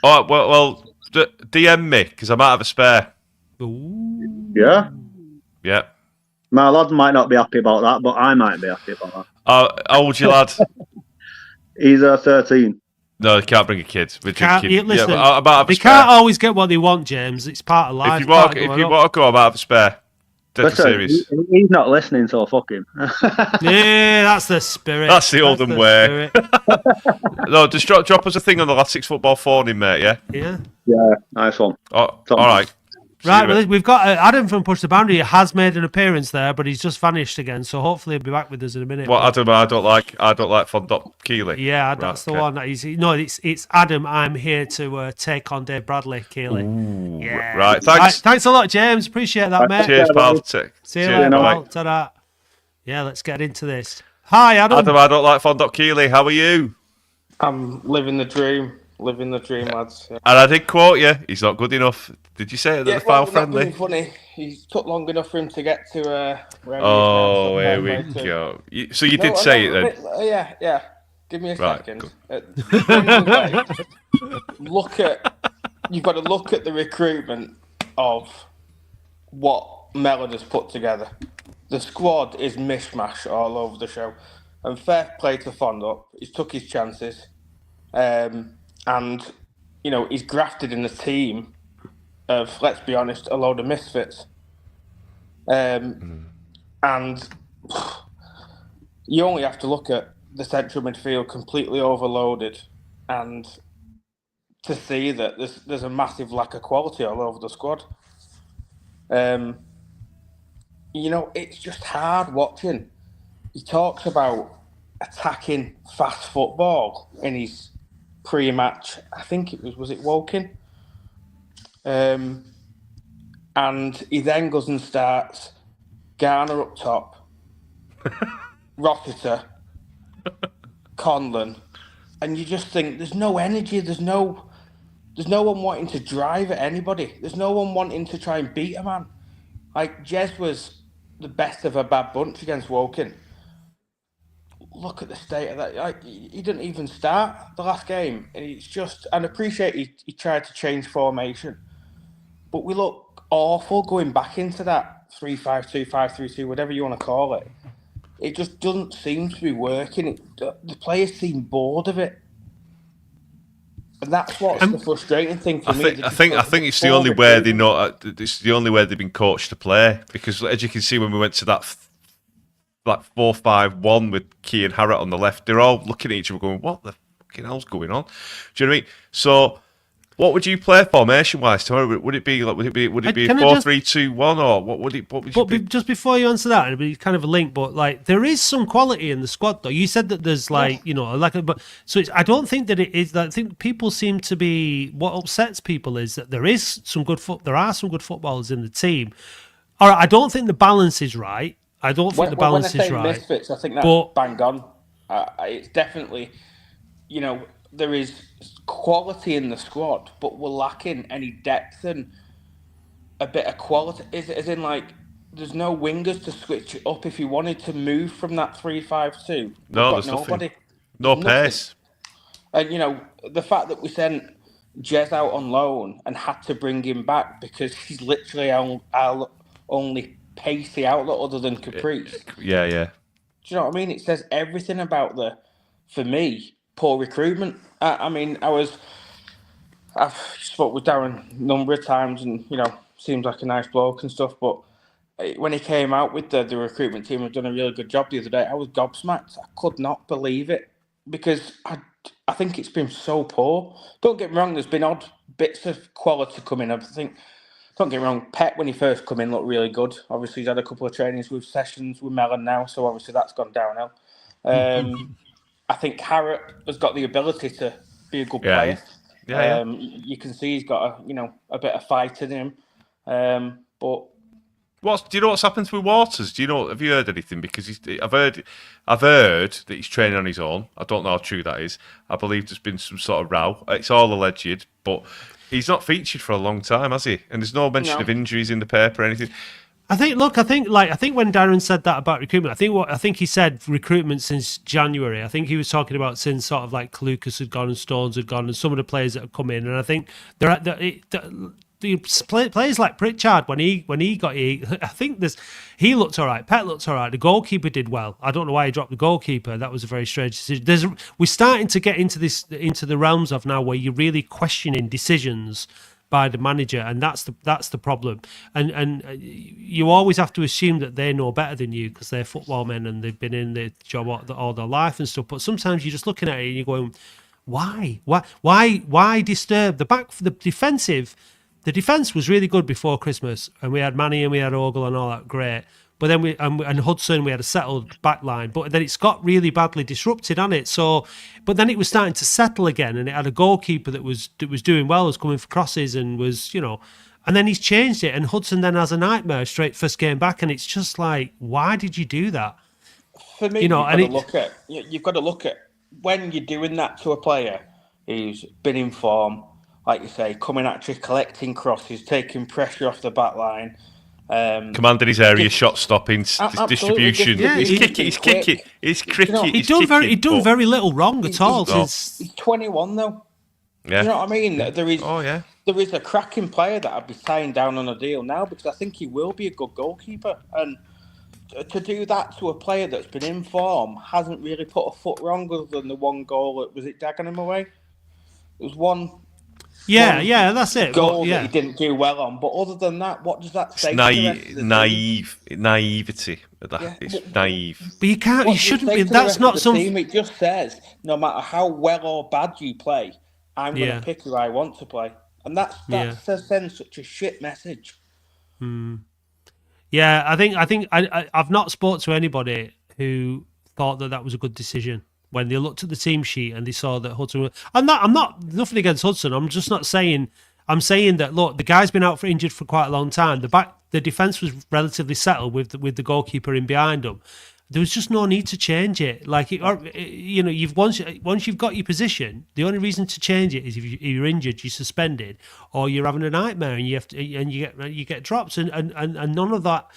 Oh well, DM me because I might have a spare. Ooh. Yeah. Yeah. My lad might not be happy about that, but I might be happy about that. How old's your lad? He's 13. No, they can't bring a kid. Listen, they can't always get what they want, James. It's part of life. If you want to go, I might have a spare. Listen, serious. He's not listening, so fuck him. Yeah, that's the spirit. That's the Oldham way. No, just drop us a thing on the Latics football phone, mate. Yeah. Yeah, nice one. Oh, all right. Right, well, we've got Adam from Push the Boundary. He has made an appearance there, but he's just vanished again. So hopefully he'll be back with us in a minute. Well, Adam, I don't like Fondop Keeley. Yeah, that's the one. It's Adam. I'm here to take on Dave Bradley Keeley. Ooh, yeah. Right, thanks. Thanks a lot, James. Appreciate that, mate. Cheers, pal. See you later, pal. Ta-da. Yeah, let's get into this. Hi, Adam. Adam, I don't like Fondop Keeley. How are you? I'm living the dream. Living the dream, lads. Yeah. And I did quote you. He's not good enough. Did you say it? The file friendly. Not being funny. He took long enough for him to get to where oh, here we go. So you did say it then? Yeah. Give me a second. You've got to look at the recruitment of what Mellon has put together. The squad is mishmash all over the show. And fair play to Fondop. He's took his chances. And, he's grafted in a team of, let's be honest, a load of misfits. And you only have to look at the central midfield completely overloaded and to see that there's a massive lack of quality all over the squad. It's just hard watching. He talks about attacking fast football in his pre-match, I think was it Woking? And he then goes and starts Garner up top, Rossiter, Conlon, and you just think there's no energy, there's no one wanting to drive at anybody, there's no one wanting to try and beat a man. Like Jez was the best of a bad bunch against Woking. Look at the state of that. He didn't even start the last game. And it's just, and I appreciate he tried to change formation, but we look awful going back into that 3-5-2, 5-3-2, whatever you want to call it. it just doesn't seem to be working. The players seem bored of it. And that's what's the frustrating thing for me. I think it's the only way they know. It's the only way they've been coached to play. Because as you can see, when we went to that 4-5-1 with Key and Harrott on the left, they're all looking at each other, going, "What the fucking hell's going on?" Do you know what I mean? So, what would you play formation wise tomorrow? Would it be 4-3-2-1 or what would it? What would you? But just before you answer that, it'd be kind of a link. But like, there is some quality in the squad, though. You said that there's but so I don't think that it is. I think people seem to be. What upsets people is that there is some good There are some good footballers in the team. All right, I don't think the balance is right. I don't think the balance is right. Misfits, I think that's bang on. It's definitely, there is quality in the squad, but we're lacking any depth and a bit of quality. As in, like, there's no wingers to switch it up if you wanted to move from that 3-5-2. No, there's nobody. No pace. And, the fact that we sent Jez out on loan and had to bring him back because he's literally our only pacey outlet other than Caprice. Yeah. Do you know what I mean? It says everything about for me, poor recruitment. I've spoke with Darren a number of times and, seems like a nice bloke and stuff, but when he came out with the recruitment team, have done a really good job the other day, I was gobsmacked. I could not believe it because I think it's been so poor. Don't get me wrong, there's been odd bits of quality coming up. Don't get me wrong, Pet, when he first come in, looked really good. Obviously, he's had a couple of trainings with sessions with Mellon now, so obviously that's gone downhill. I think Harrott has got the ability to be a good player. Yeah. You can see he's got a bit of fight in him. But do you know what's happened with Waters? Have you heard anything? Because I've heard that he's training on his own. I don't know how true that is. I believe there's been some sort of row. It's all alleged, but he's not featured for a long time, has he? And there's no mention of injuries in the paper or anything. I think when Darren said that about recruitment, I think he said recruitment since January. I think he was talking about since sort of like Kalukas had gone and Stones had gone and some of the players that have come in. And I think the players like Pritchard when he got here, I think he looked all right. Pet looked all right. The goalkeeper did well. I don't know why he dropped the goalkeeper. That was a very strange decision. We're starting to get into the realms of now where you're really questioning decisions by the manager, and that's the problem. And you always have to assume that they know better than you because they're football men and they've been in the job all their life and stuff. But sometimes you're just looking at it and you're going, why disturb the back? The defence was really good before Christmas, and we had Manny and we had Ogle and all that, great. But then and Hudson, we had a settled back line. But then it's got really badly disrupted, hasn't it? So, but then it was starting to settle again, and it had a goalkeeper that was doing well, was coming for crosses, and was, and then he's changed it, and Hudson then has a nightmare straight first game back, and it's just like, why did you do that? For me, you've got to look at when you're doing that to a player who's been in form, like you say, coming at you, collecting crosses, taking pressure off the back line. Commanding his area, shot stopping, distribution. Yeah, he's kicking. He's cricket. He's done very little wrong at all. He's 21 though. Yeah. You know what I mean? There is a cracking player that I'd be tying down on a deal now because I think he will be a good goalkeeper. And to do that to a player that's been in form, hasn't really put a foot wrong other than the one goal. Was it Dagenham away? It was one. Yeah, that's it. Goal that he didn't do well on, but other than that, what does that say? Naivety. It's naive. But you can't. You shouldn't be. That's not something. It just says no matter how well or bad you play, I'm going to pick who I want to play, and that sends such a shit message. Yeah, I think I've not spoke to anybody who thought that was a good decision. When they looked at the team sheet and they saw that Hudson, I'm not nothing against Hudson. I'm just not saying. I'm saying that look, the guy's been out injured for quite a long time. The defense was relatively settled with the goalkeeper in behind him. There was just no need to change it. Like once you've got your position, the only reason to change it is if you're injured, you're suspended, or you're having a nightmare and you get dropped, and none of that.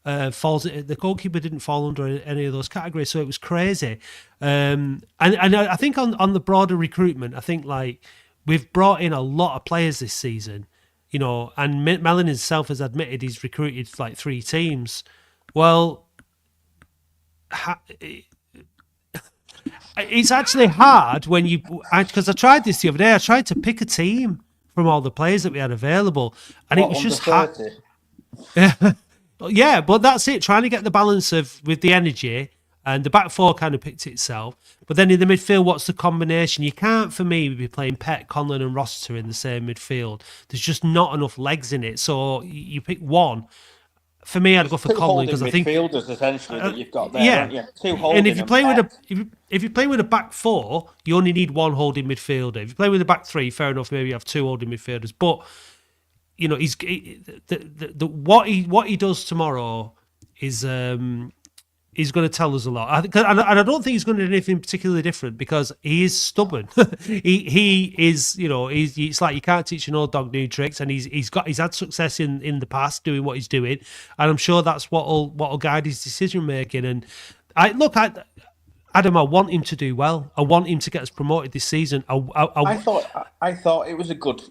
The goalkeeper didn't fall under any of those categories, so it was crazy. And I think on the broader recruitment, I think like we've brought in a lot of players this season, and Mellon himself has admitted he's recruited like 3 teams. Well, it's actually hard when because I tried this the other day. I tried to pick a team from all the players that we had available, and it was just hard. Yeah, but that's it. Trying to get the balance with the energy, and the back four kind of picked itself. But then in the midfield, what's the combination? You can't, for me, be playing Pett, Conlon, and Rossiter in the same midfield. There's just not enough legs in it. So you pick one. For me, I'd go for Conlon because I think midfielders essentially that you've got there. Yeah, Aren't you? Two holding and if you play Pett. if you play with a back four, you only need one holding midfielder. If you play with a back three, fair enough. Maybe you have two holding midfielders, but what he does tomorrow is going to tell us a lot. And I don't think he's going to do anything particularly different because he is stubborn. he is, it's like you can't teach an old dog new tricks, and he's had success in the past doing what he's doing, and I'm sure that's what'll guide his decision making. And Adam, I want him to do well. I want him to get us promoted this season. I thought it was a good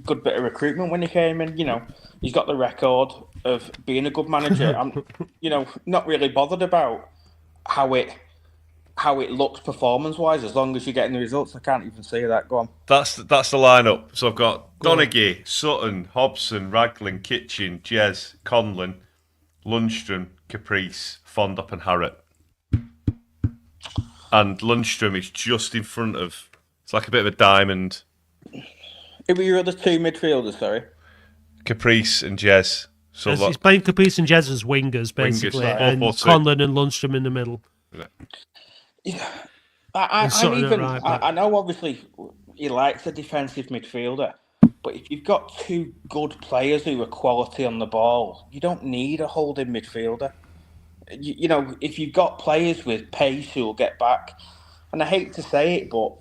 bit of recruitment when he came in. He's got the record of being a good manager. I'm, not really bothered about how it looks performance-wise, as long as you're getting the results. I can't even see that. Go on. That's the lineup. So I've got Donaghy, Sutton, Hobson, Raglan, Kitchen, Jez, Conlon, Lundstrom, Caprice, Fondop, and Harrott. And Lundstrom is just in front of. It's like a bit of a diamond. Who were your other two midfielders? Sorry, Caprice and Jez. So he's playing Caprice and Jez as wingers, basically, and Conlon and Lundstrom in the middle. Yeah. I know obviously he likes a defensive midfielder, but if you've got two good players who are quality on the ball, you don't need a holding midfielder. If you've got players with pace who will get back, and I hate to say it, but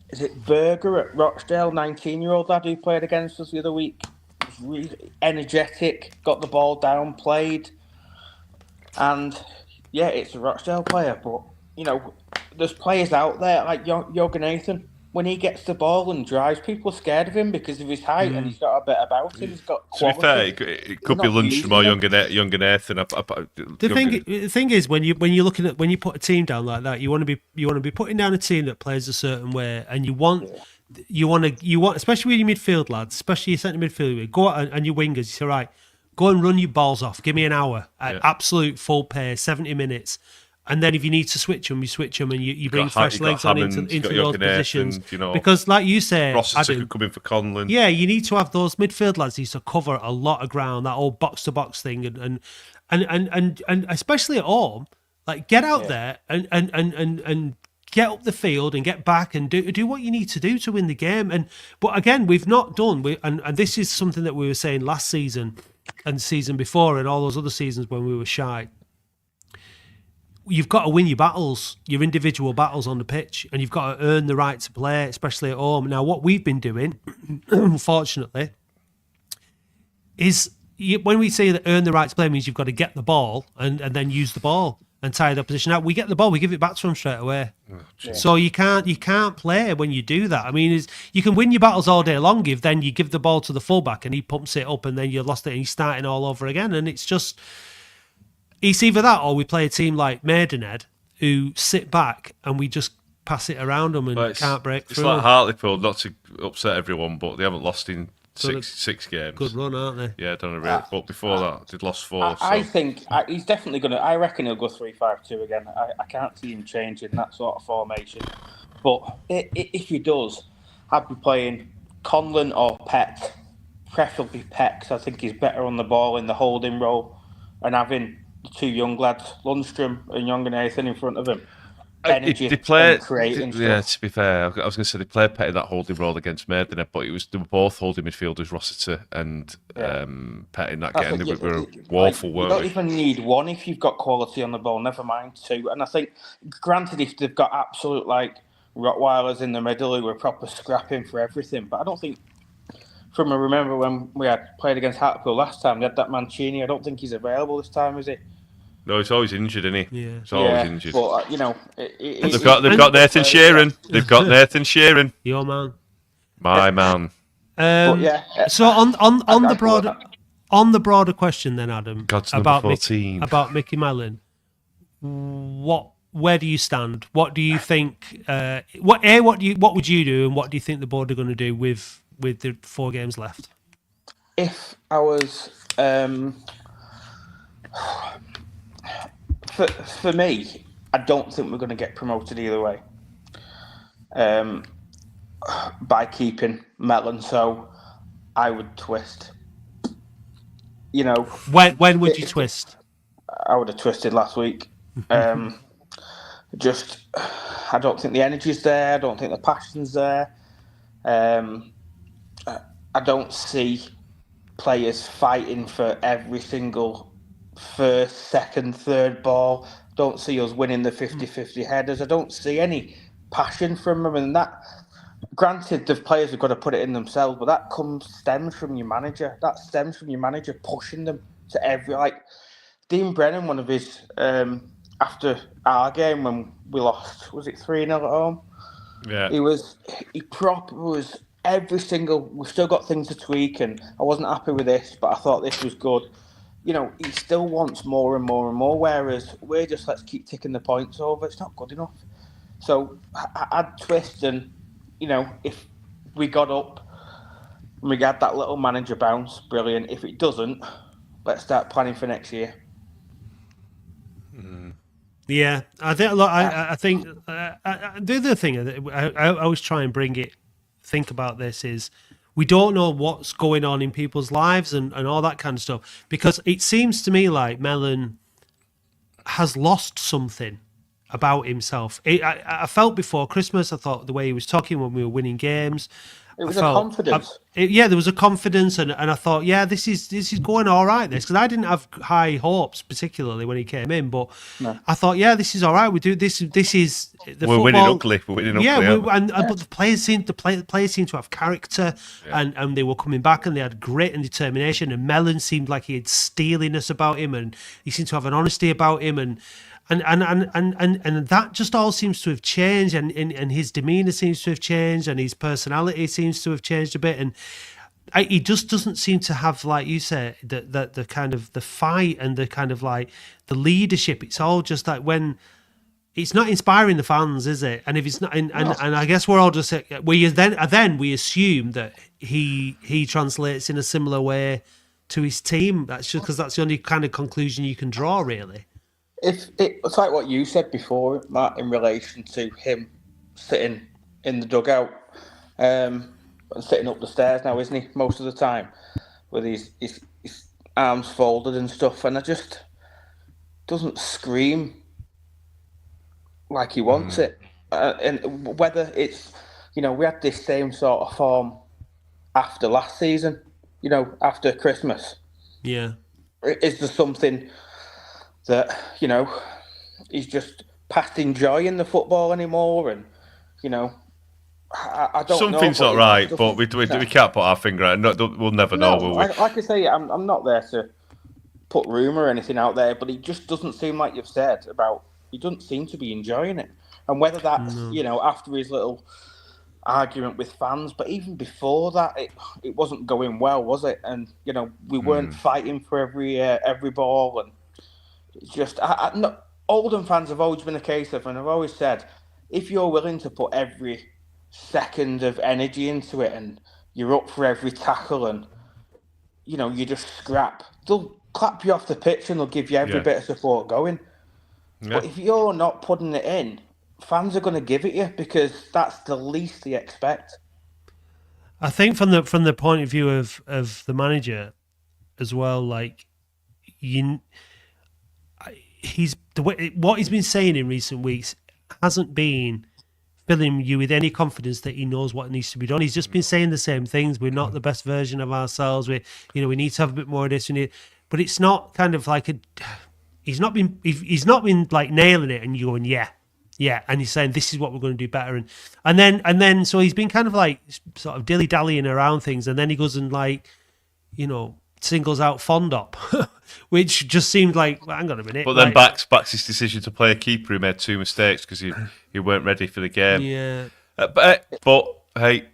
is it Berger at Rochdale, 19-year-old lad who played against us the other week? Was really energetic, got the ball down, played, and yeah, it's a Rochdale player, but there's players out there like Jorgen Nathan. When he gets the ball and drives, people are scared of him because of his height, and he's got a bit about him. He's got quality. To be fair, it could be Lundstrom or younger Nathan. The thing is, when you're looking at when you put a team down like that, you want to be putting down a team that plays a certain way, and you want, especially with your midfield lads, especially your centre midfield, go out and your wingers. You say, right, go and run your balls off. Give me an hour at absolute full pace, 70 minutes. And then if you need to switch them, you switch them, and you bring fresh legs on into those positions. Because, like you say, Rossiter could come in for Conlon. Yeah, you need to have those midfield lads who used to cover a lot of ground, that old box to box thing, and especially at home, like get out there and get up the field and get back and do what you need to do to win the game. But again, we've not done. And this is something that we were saying last season and season before and all those other seasons when we were shy. You've got to win your battles, your individual battles on the pitch, and you've got to earn the right to play, especially at home. Now, what we've been doing, unfortunately, is when we say that earn the right to play means you've got to get the ball and then use the ball and tire the opposition out. We get the ball, we give it back to them straight away. So you can't play when you do that. I mean, you can win your battles all day long if then you give the ball to the fullback and he pumps it up and then you lost it and he's starting all over again. And it's just... It's either that or we play a team like Maidenhead who sit back and we just pass it around them and can't break through. It's like Hartlepool, not to upset everyone, but they haven't lost in six games. Good run, aren't they? Yeah, done a really. But before that, they'd lost four. I think he's definitely going to. I reckon he'll go 3-5-2 again. I can't see him changing that sort of formation. But if he does, I'd be playing Conlon or Pett, preferably Pett, because I think he's better on the ball in the holding role, and having the two young lads, Lundstrom and Jorgen Nathan, in front of him. Energy and creating stuff. To be fair, I was going to say they played Pett in that holding role against Maidenhead, but they were both holding midfielders, Rossiter and Pett in that game. They were woeful, weren't they? You don't even need one if you've got quality on the ball, never mind two. And I think, granted, if they've got absolute Rottweilers in the middle who are proper scrapping for everything, but I don't think, I remember when we had played against Hartlepool last time, we had that Mancini. I don't think he's available this time, is he? No, he's always injured, isn't he? Yeah. He's always injured. But, they've got Nathan Sheeran. They've got Nathan Sheeran. Your man. My man. So on the broader question then, Adam, God's about number 14. about Mickey Mellon, where do you stand? What do you think? What would you do, and what do you think the board are going to do with the 4 games left? If I was, for me, I don't think we're going to get promoted either way. By keeping Mellon, so I would twist. You know, when would you twist? I would have twisted last week. Just, I don't think the energy's there. I don't think the passion's there. I don't see players fighting for every single first, second, third ball. Don't see us winning the 50-50 headers. I don't see any passion from them, and that. Granted, the players have got to put it in themselves, but that stems from your manager. That stems from your manager pushing them to Dean Brennan, one of his after our game when we lost, was it 3-0 at home? Yeah. He proper was every single. We've still got things to tweak, and I wasn't happy with this, but I thought this was good. You know, he still wants more and more and more, whereas we're just let's keep ticking the points over. It's not good enough. So I'd twist, and you know, if we got up and we had that little manager bounce, brilliant. If it doesn't, let's start planning for next year. Yeah, I think. Look, I think the other thing I always try and think about this is we don't know what's going on in people's lives and all that kind of stuff, because it seems to me like Mellon has lost something about himself. I felt before Christmas, I thought the way he was talking when we were winning games, it was a confidence. There was a confidence, and I thought, yeah, this is going all right. Because I didn't have high hopes, particularly when he came in, but no. I thought, yeah, this is all right. We do this. This is the we're football. Winning ugly. We're winning ugly. Yeah, but the players seem to have character, and they were coming back, and they had grit and determination. And Mellon seemed like he had steeliness about him, and he seemed to have an honesty about him, and that just all seems to have changed, and his demeanour seems to have changed, and his personality seems to have changed a bit, and he just doesn't seem to have, like you say, the kind of the fight and the kind of like the leadership. It's all just like when it's not inspiring the fans, is it? And if it's not, and I guess we're all just we assume that he translates in a similar way to his team. That's just because that's the only kind of conclusion you can draw, really. It's like what you said before, Matt, in relation to him sitting in the dugout, and sitting up the stairs now, isn't he? Most of the time, with his arms folded and stuff, and it just doesn't scream like he wants it. And whether it's, you know, we had this same sort of form after last season, you know, after Christmas. Yeah. Is there something that, you know, he's just past enjoying the football anymore, and, you know, I don't know. Something's not right, but we can't put our finger on it. We'll never know, will we? Like I say, I'm not there to put rumour or anything out there, but he just doesn't seem like you've said about, he doesn't seem to be enjoying it. And whether that's, you know, after his little argument with fans, but even before that, it wasn't going well, was it? And, you know, we weren't fighting for every ball, and it's just, Oldham fans have always been a case of, and I've always said, if you're willing to put every second of energy into it, and you're up for every tackle, and, you know, you just scrap, they'll clap you off the pitch and they'll give you every bit of support going. Yeah. But if you're not putting it in, fans are going to give it you, because that's the least they expect. I think from the point of view of the manager as well, like, what he's been saying in recent weeks hasn't been filling you with any confidence that he knows what needs to be done. He's just been saying the same things. We're not the best version of ourselves. We need to have a bit more of this. But it's not kind of like he's not been like nailing it, and you're going, yeah, and he's saying this is what we're going to do better, and then so he's been kind of like sort of dilly-dallying around things, and then he goes and, like, you know, singles out Fondop, which just seemed like, well, hang on a minute. But then backs his decision to play a keeper who made 2 mistakes because he weren't ready for the game. Yeah. But hey,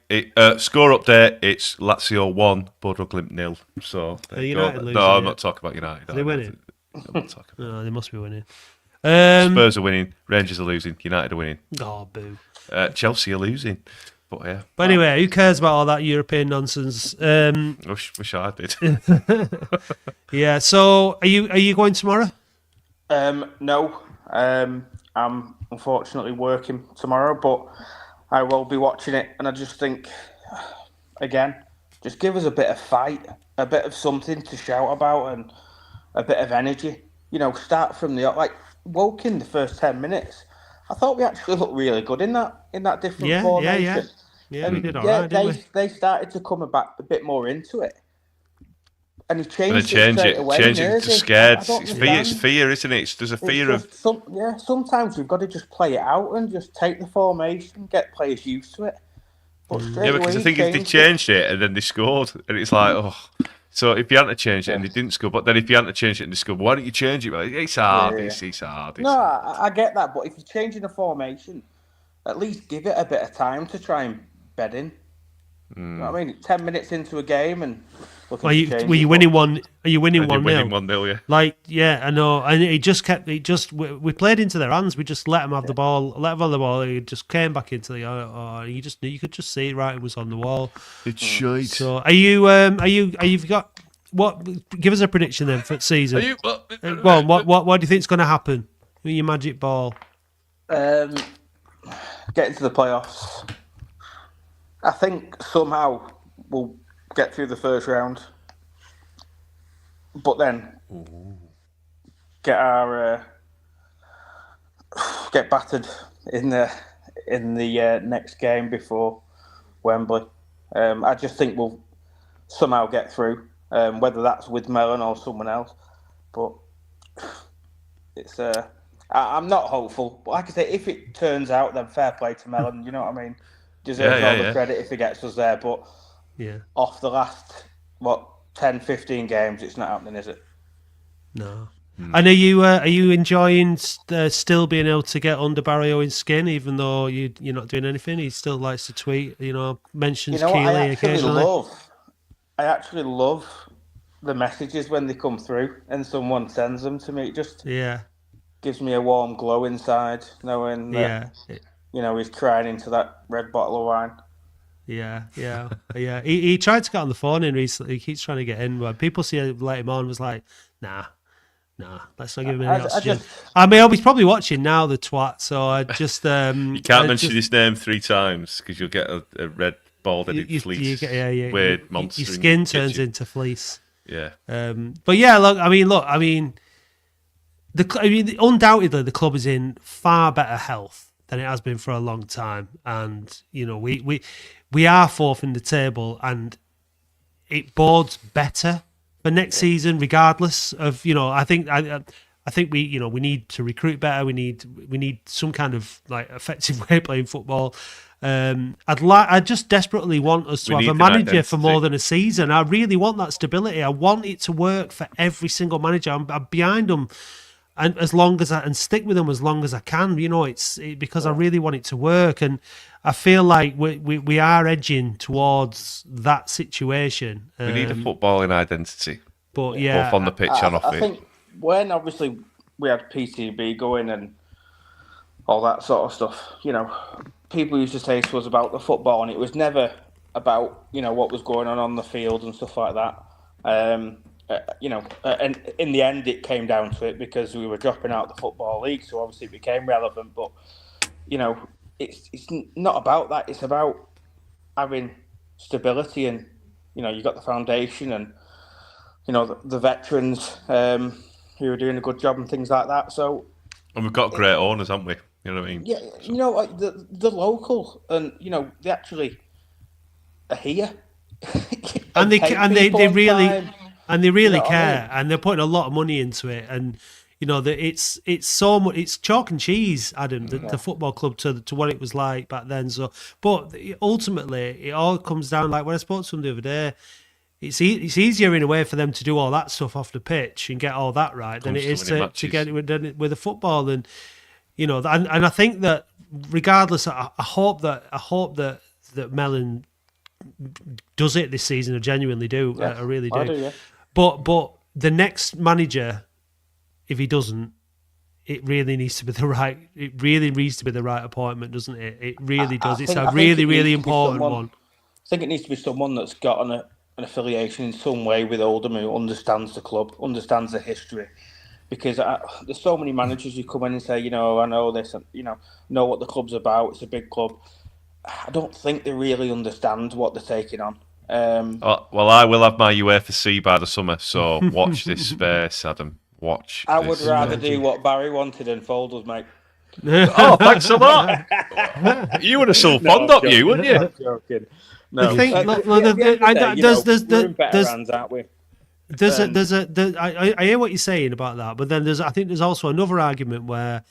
score update, it's Lazio 1, Bodo Glimt 0. So United losing, no, I'm not talking about United. Are they winning? I'm not talking about they must be winning. Spurs are winning, Rangers are losing, United are winning, Oh, boo. Chelsea are losing. But yeah, But anyway, who cares about all that European nonsense? wish I did. Yeah. So, are you going tomorrow? No, I'm unfortunately working tomorrow, but I will be watching it. And I just think, again, just give us a bit of fight, a bit of something to shout about, and a bit of energy. Start from Woking the first 10 minutes. I thought we actually looked really good in that different formation. Yeah, we did all right, didn't we? They started to come back a bit more into it. And he changed Change it straight away. it to scared. I don't It's fear, isn't it? There's a fear of. Sometimes we've got to just play it out and just take the formation, get players used to it. But straight because away, the thing is, they changed it and then they scored, and it's like, oh. So if you hadn't changed it and they didn't score, but then if you hadn't changed it and they scored, why don't you change it? Well, it's hard. Yeah. It's hard. No, I get that, but if you're changing the formation, at least give it a bit of time to try and bed in. You know what I mean? 10 minutes into a game and were you winning one? Are you winning 1-0? Winning 1-0, yeah. Like, yeah, I know, and it just kept. We played into their hands. We just let them have the ball. Let them have the ball. It just came back into the. You could just see it. Right, it was on the wall. It's shite. So, you've got what? Give us a prediction then for the season. Well, what do you think's going to happen with your magic ball? Get into the playoffs. I think somehow we'll get through the first round, but then get battered in the next game before Wembley. I just think we'll somehow get through, whether that's with Mellon or someone else. But it's I'm not hopeful. But like I say, if it turns out, then fair play to Mellon. You know what I mean? Deserves all the credit if he gets us there. But off the last 10, 15 games, it's not happening, is it? No. And are you enjoying still being able to get under Barry Owen's skin, even though you're not doing anything? He still likes to tweet, mentions Keeley occasionally. I actually love the messages when they come through and someone sends them to me. It just gives me a warm glow inside, knowing that he's crying into that red bottle of wine. Yeah. He tried to get on the phone in recently. He keeps trying to get in, but people let him on. Was like, nah, let's not give him any oxygen. He's probably watching now, the twat. So I just you can't mention his name 3 times because you'll get a red bald-headed fleece. Weird monster. Your skin turns into fleece. Yeah. But yeah, undoubtedly the club is in far better health than it has been for a long time, and we are 4th in the table, and it bodes better for next season, regardless of I think we need to recruit better. We need some kind of effective way of playing football. I just desperately want us to have a manager for more than a season. I really want that stability. I want it to work for every single manager. I'm behind them. And as long as and stick with them as long as I can, because I really want it to work, and I feel like we are edging towards that situation. We need a footballing identity, both on the pitch and off it. I think when obviously we had PTB going and all that sort of stuff, people used to say to us about the football, and it was never about what was going on the field and stuff like that. And in the end, it came down to it because we were dropping out the Football League, so obviously it became relevant. But it's not about that. It's about having stability, and you've got the foundation, and the veterans who are doing a good job and things like that. So, and we've got great owners, haven't we? You know what I mean? Yeah, the local, and they actually are here, and they really. And they really care, I mean? and they're putting a lot of money into it. And it's so much. It's chalk and cheese, Adam. The football club to what it was like back then. So, but ultimately, it all comes down like when I spoke to them the other day. It's easier in a way for them to do all that stuff off the pitch and get all that right than it is to get it with the football. And and I think that regardless, I hope that Mellon does it this season. I genuinely do. I really do. I do, yeah. But the next manager, if he doesn't, it really needs to be the right. It really needs to be the right appointment, doesn't it? It really does. It's I a think really, it really needs to be important someone- one. I think it needs to be someone that's got an affiliation in some way with Oldham, who understands the club, understands the history. Because there's so many managers who come in and say, I know this, and, know what the club's about. It's a big club. I don't think they really understand what they're taking on. Well, I will have my UEFA C by the summer, so watch this space, Adam. Watch. I would rather do what Barry wanted and folders, mate. Oh, thanks a lot. You would have sold fond up, you, wouldn't you? I'm joking. No, I think, we're in better hands, aren't we? I hear what you're saying about that, but then I think there's also another argument where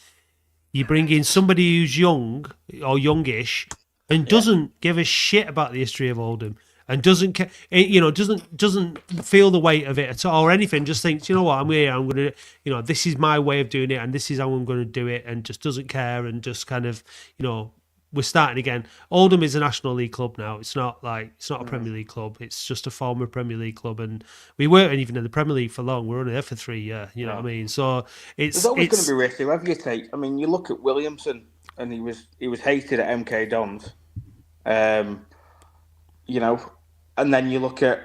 you bring in somebody who's young or youngish and doesn't give a shit about the history of Oldham and doesn't feel the weight of it at all or anything. Just thinks, what, I'm here, I'm going to, this is my way of doing it, and this is how I'm going to do it, and just doesn't care and just kind of, we're starting again. Oldham is a National League club now. It's not a Premier League club. It's just a former Premier League club, and we weren't even in the Premier League for long. We were only there for 3 years. You know what I mean? So There's always going to be risk. Whoever you take, I mean, you look at Williamson, and he was hated at MK Dons, and then you look at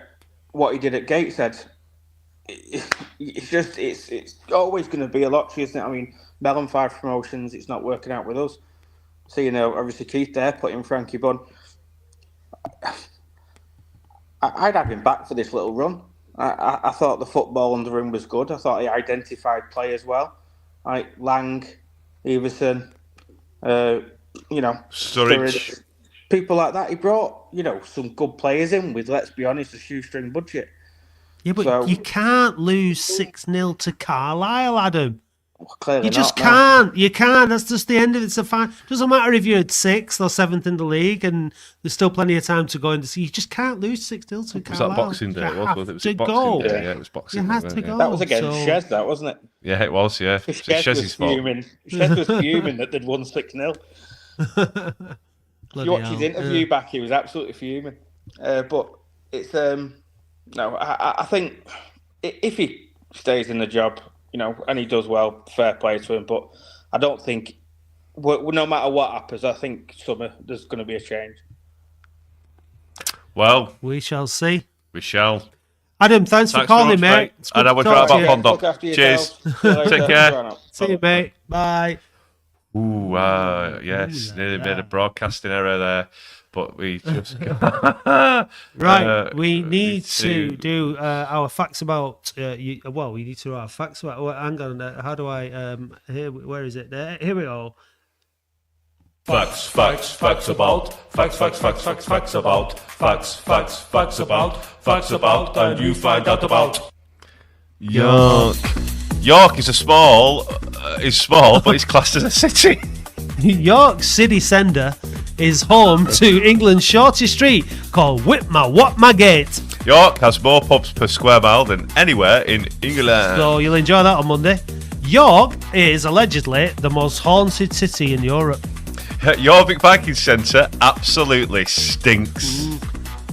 what he did at Gateshead. It's always going to be a lot, isn't it? I mean, Mellon 5 promotions. It's not working out with us. So, obviously Keith there, put in Frankie Bunn. I'd have him back for this little run. I thought the football under him was good. I thought he identified players well. Like Lang, Everson, Sturridge. People like that. He brought, some good players in with, let's be honest, a shoestring budget. Yeah, but you can't lose 6-0 to Carlisle, Adam. Well, you just can't. You can't. That's just the end of it. It's a fine. Doesn't matter if you're 6th or 7th in the league, and there's still plenty of time to go and see. You just can't lose 6-0 to Was Carlisle. that Boxing Day? You Was have it? Was to it Boxing go. Day? Yeah, it was Boxing You Day. have to go. That was against So- Shez, that wasn't it? Yeah, it was. Yeah, Shez was fuming. Shez was fuming that they'd won 6-0. If you watch his interview back, he was absolutely fuming. But it's no. I think if he stays in the job, and he does well, fair play to him. But I don't think, no matter what happens, I think there's going to be a change. Well, we shall see. We shall. Adam, thanks for calling, mate. And I would drive up Pondok. Cheers. Take care. See you, mate. Bye. Ooh, yes, nearly made a broadcasting error there, but we just right. We need to do our facts about. We need to do our facts about. Oh, hang on, how do I? Here, where is it? Here we go. Facts about, and you find out about. York. York is small, but it's classed as a city. York City Centre is home to England's shortest street called Whitma Gate. York has more pubs per square mile than anywhere in England. So you'll enjoy that on Monday. York is allegedly the most haunted city in Europe. Jorvik Banking Centre absolutely stinks.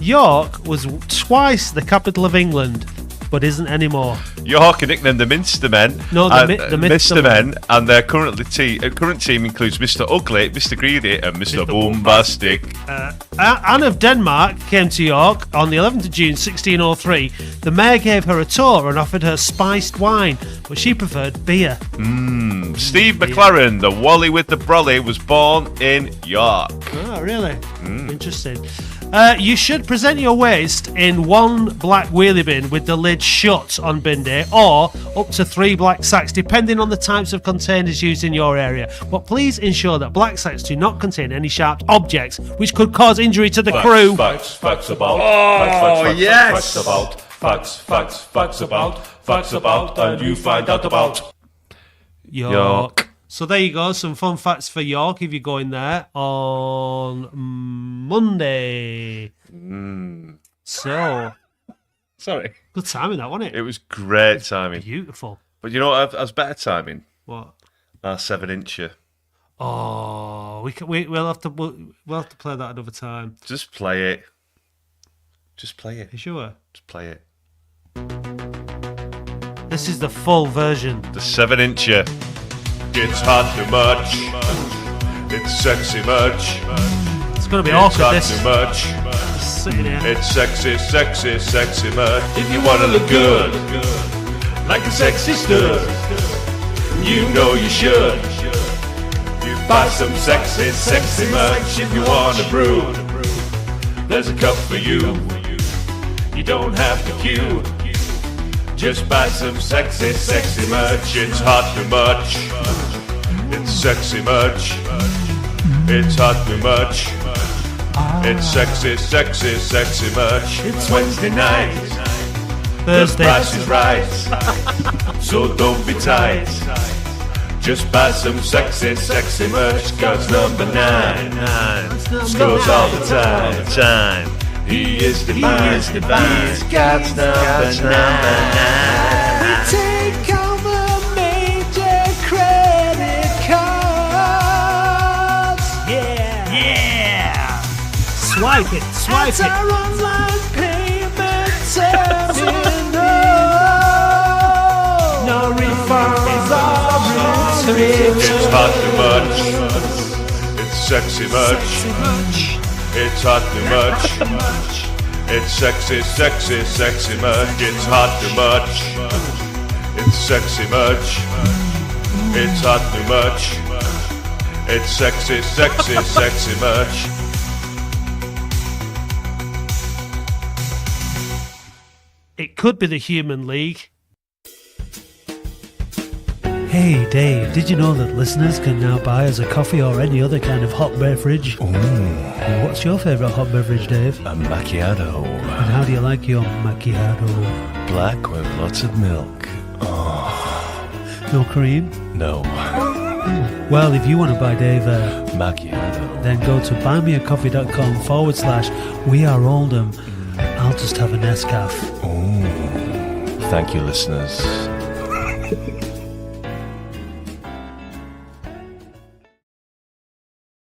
York was twice the capital of England, but isn't anymore. York are nicknamed the Minster Men. No, the Minster Men, and their current team includes Mr. Ugly, Mr. Greedy, and Mr. Bombastic. Anne of Denmark came to York on the 11th of June 1603. The mayor gave her a tour and offered her spiced wine, but she preferred beer. Steve McLaren, the Wally with the Brolly, was born in York. Oh, really? Interesting. You should present your waste in one black wheelie bin with the lid shut on bin day, or up to 3 black sacks, depending on the types of containers used in your area. But please ensure that black sacks do not contain any sharp objects which could cause injury to the crew. Facts about. Yes. Facts about, and you find out about. York. So there you go, some fun facts for York if you're going there on Monday. So, Sorry. good timing that, wasn't it? It was great timing. Beautiful. But you know what has better timing? What? Our 7-incher. Oh, we'll have to play that another time. Just play it. Just play it. You sure? Just play it. This is the full version. The 7-incher. It's hot too much. It's sexy much. It's going to be It's awkward, hot this. too much. Sitting here. It's sexy, sexy, sexy much. If you wanna look good, like a sexy stud, you know you should. You buy some sexy, sexy much. If you wanna brew, there's a cup for you. You don't have to queue. Just buy some sexy, sexy much. It's hot too much. It's sexy much. It's hot too much. It's sexy, sexy, sexy much. It's Wednesday night. Thursday. The price is right. So don't be tight. Just buy some sexy, sexy merch. Cause number 9 scores all the time. He is divine. He's God's number 9. We take all the major credit cards. Yeah. Swipe it. That's our online payment terminal. No refunds or It's returns. hot too much. It's sexy much. It's hot too much. It's sexy, sexy, sexy much. It's hot too much. It's sexy much. It's hot too much. It's sexy, sexy, sexy much. It could be the Human League. Hey Dave, did you know that listeners can now buy us a coffee or any other kind of hot beverage? What's your favourite hot beverage, Dave? A macchiato. And how do you like your macchiato? Black with lots of milk. No cream? No. Well, if you want to buy Dave a Macchiato. then go to buymeacoffee.com/We Are Oldham. I'll just have a Nescafe. Thank you, listeners.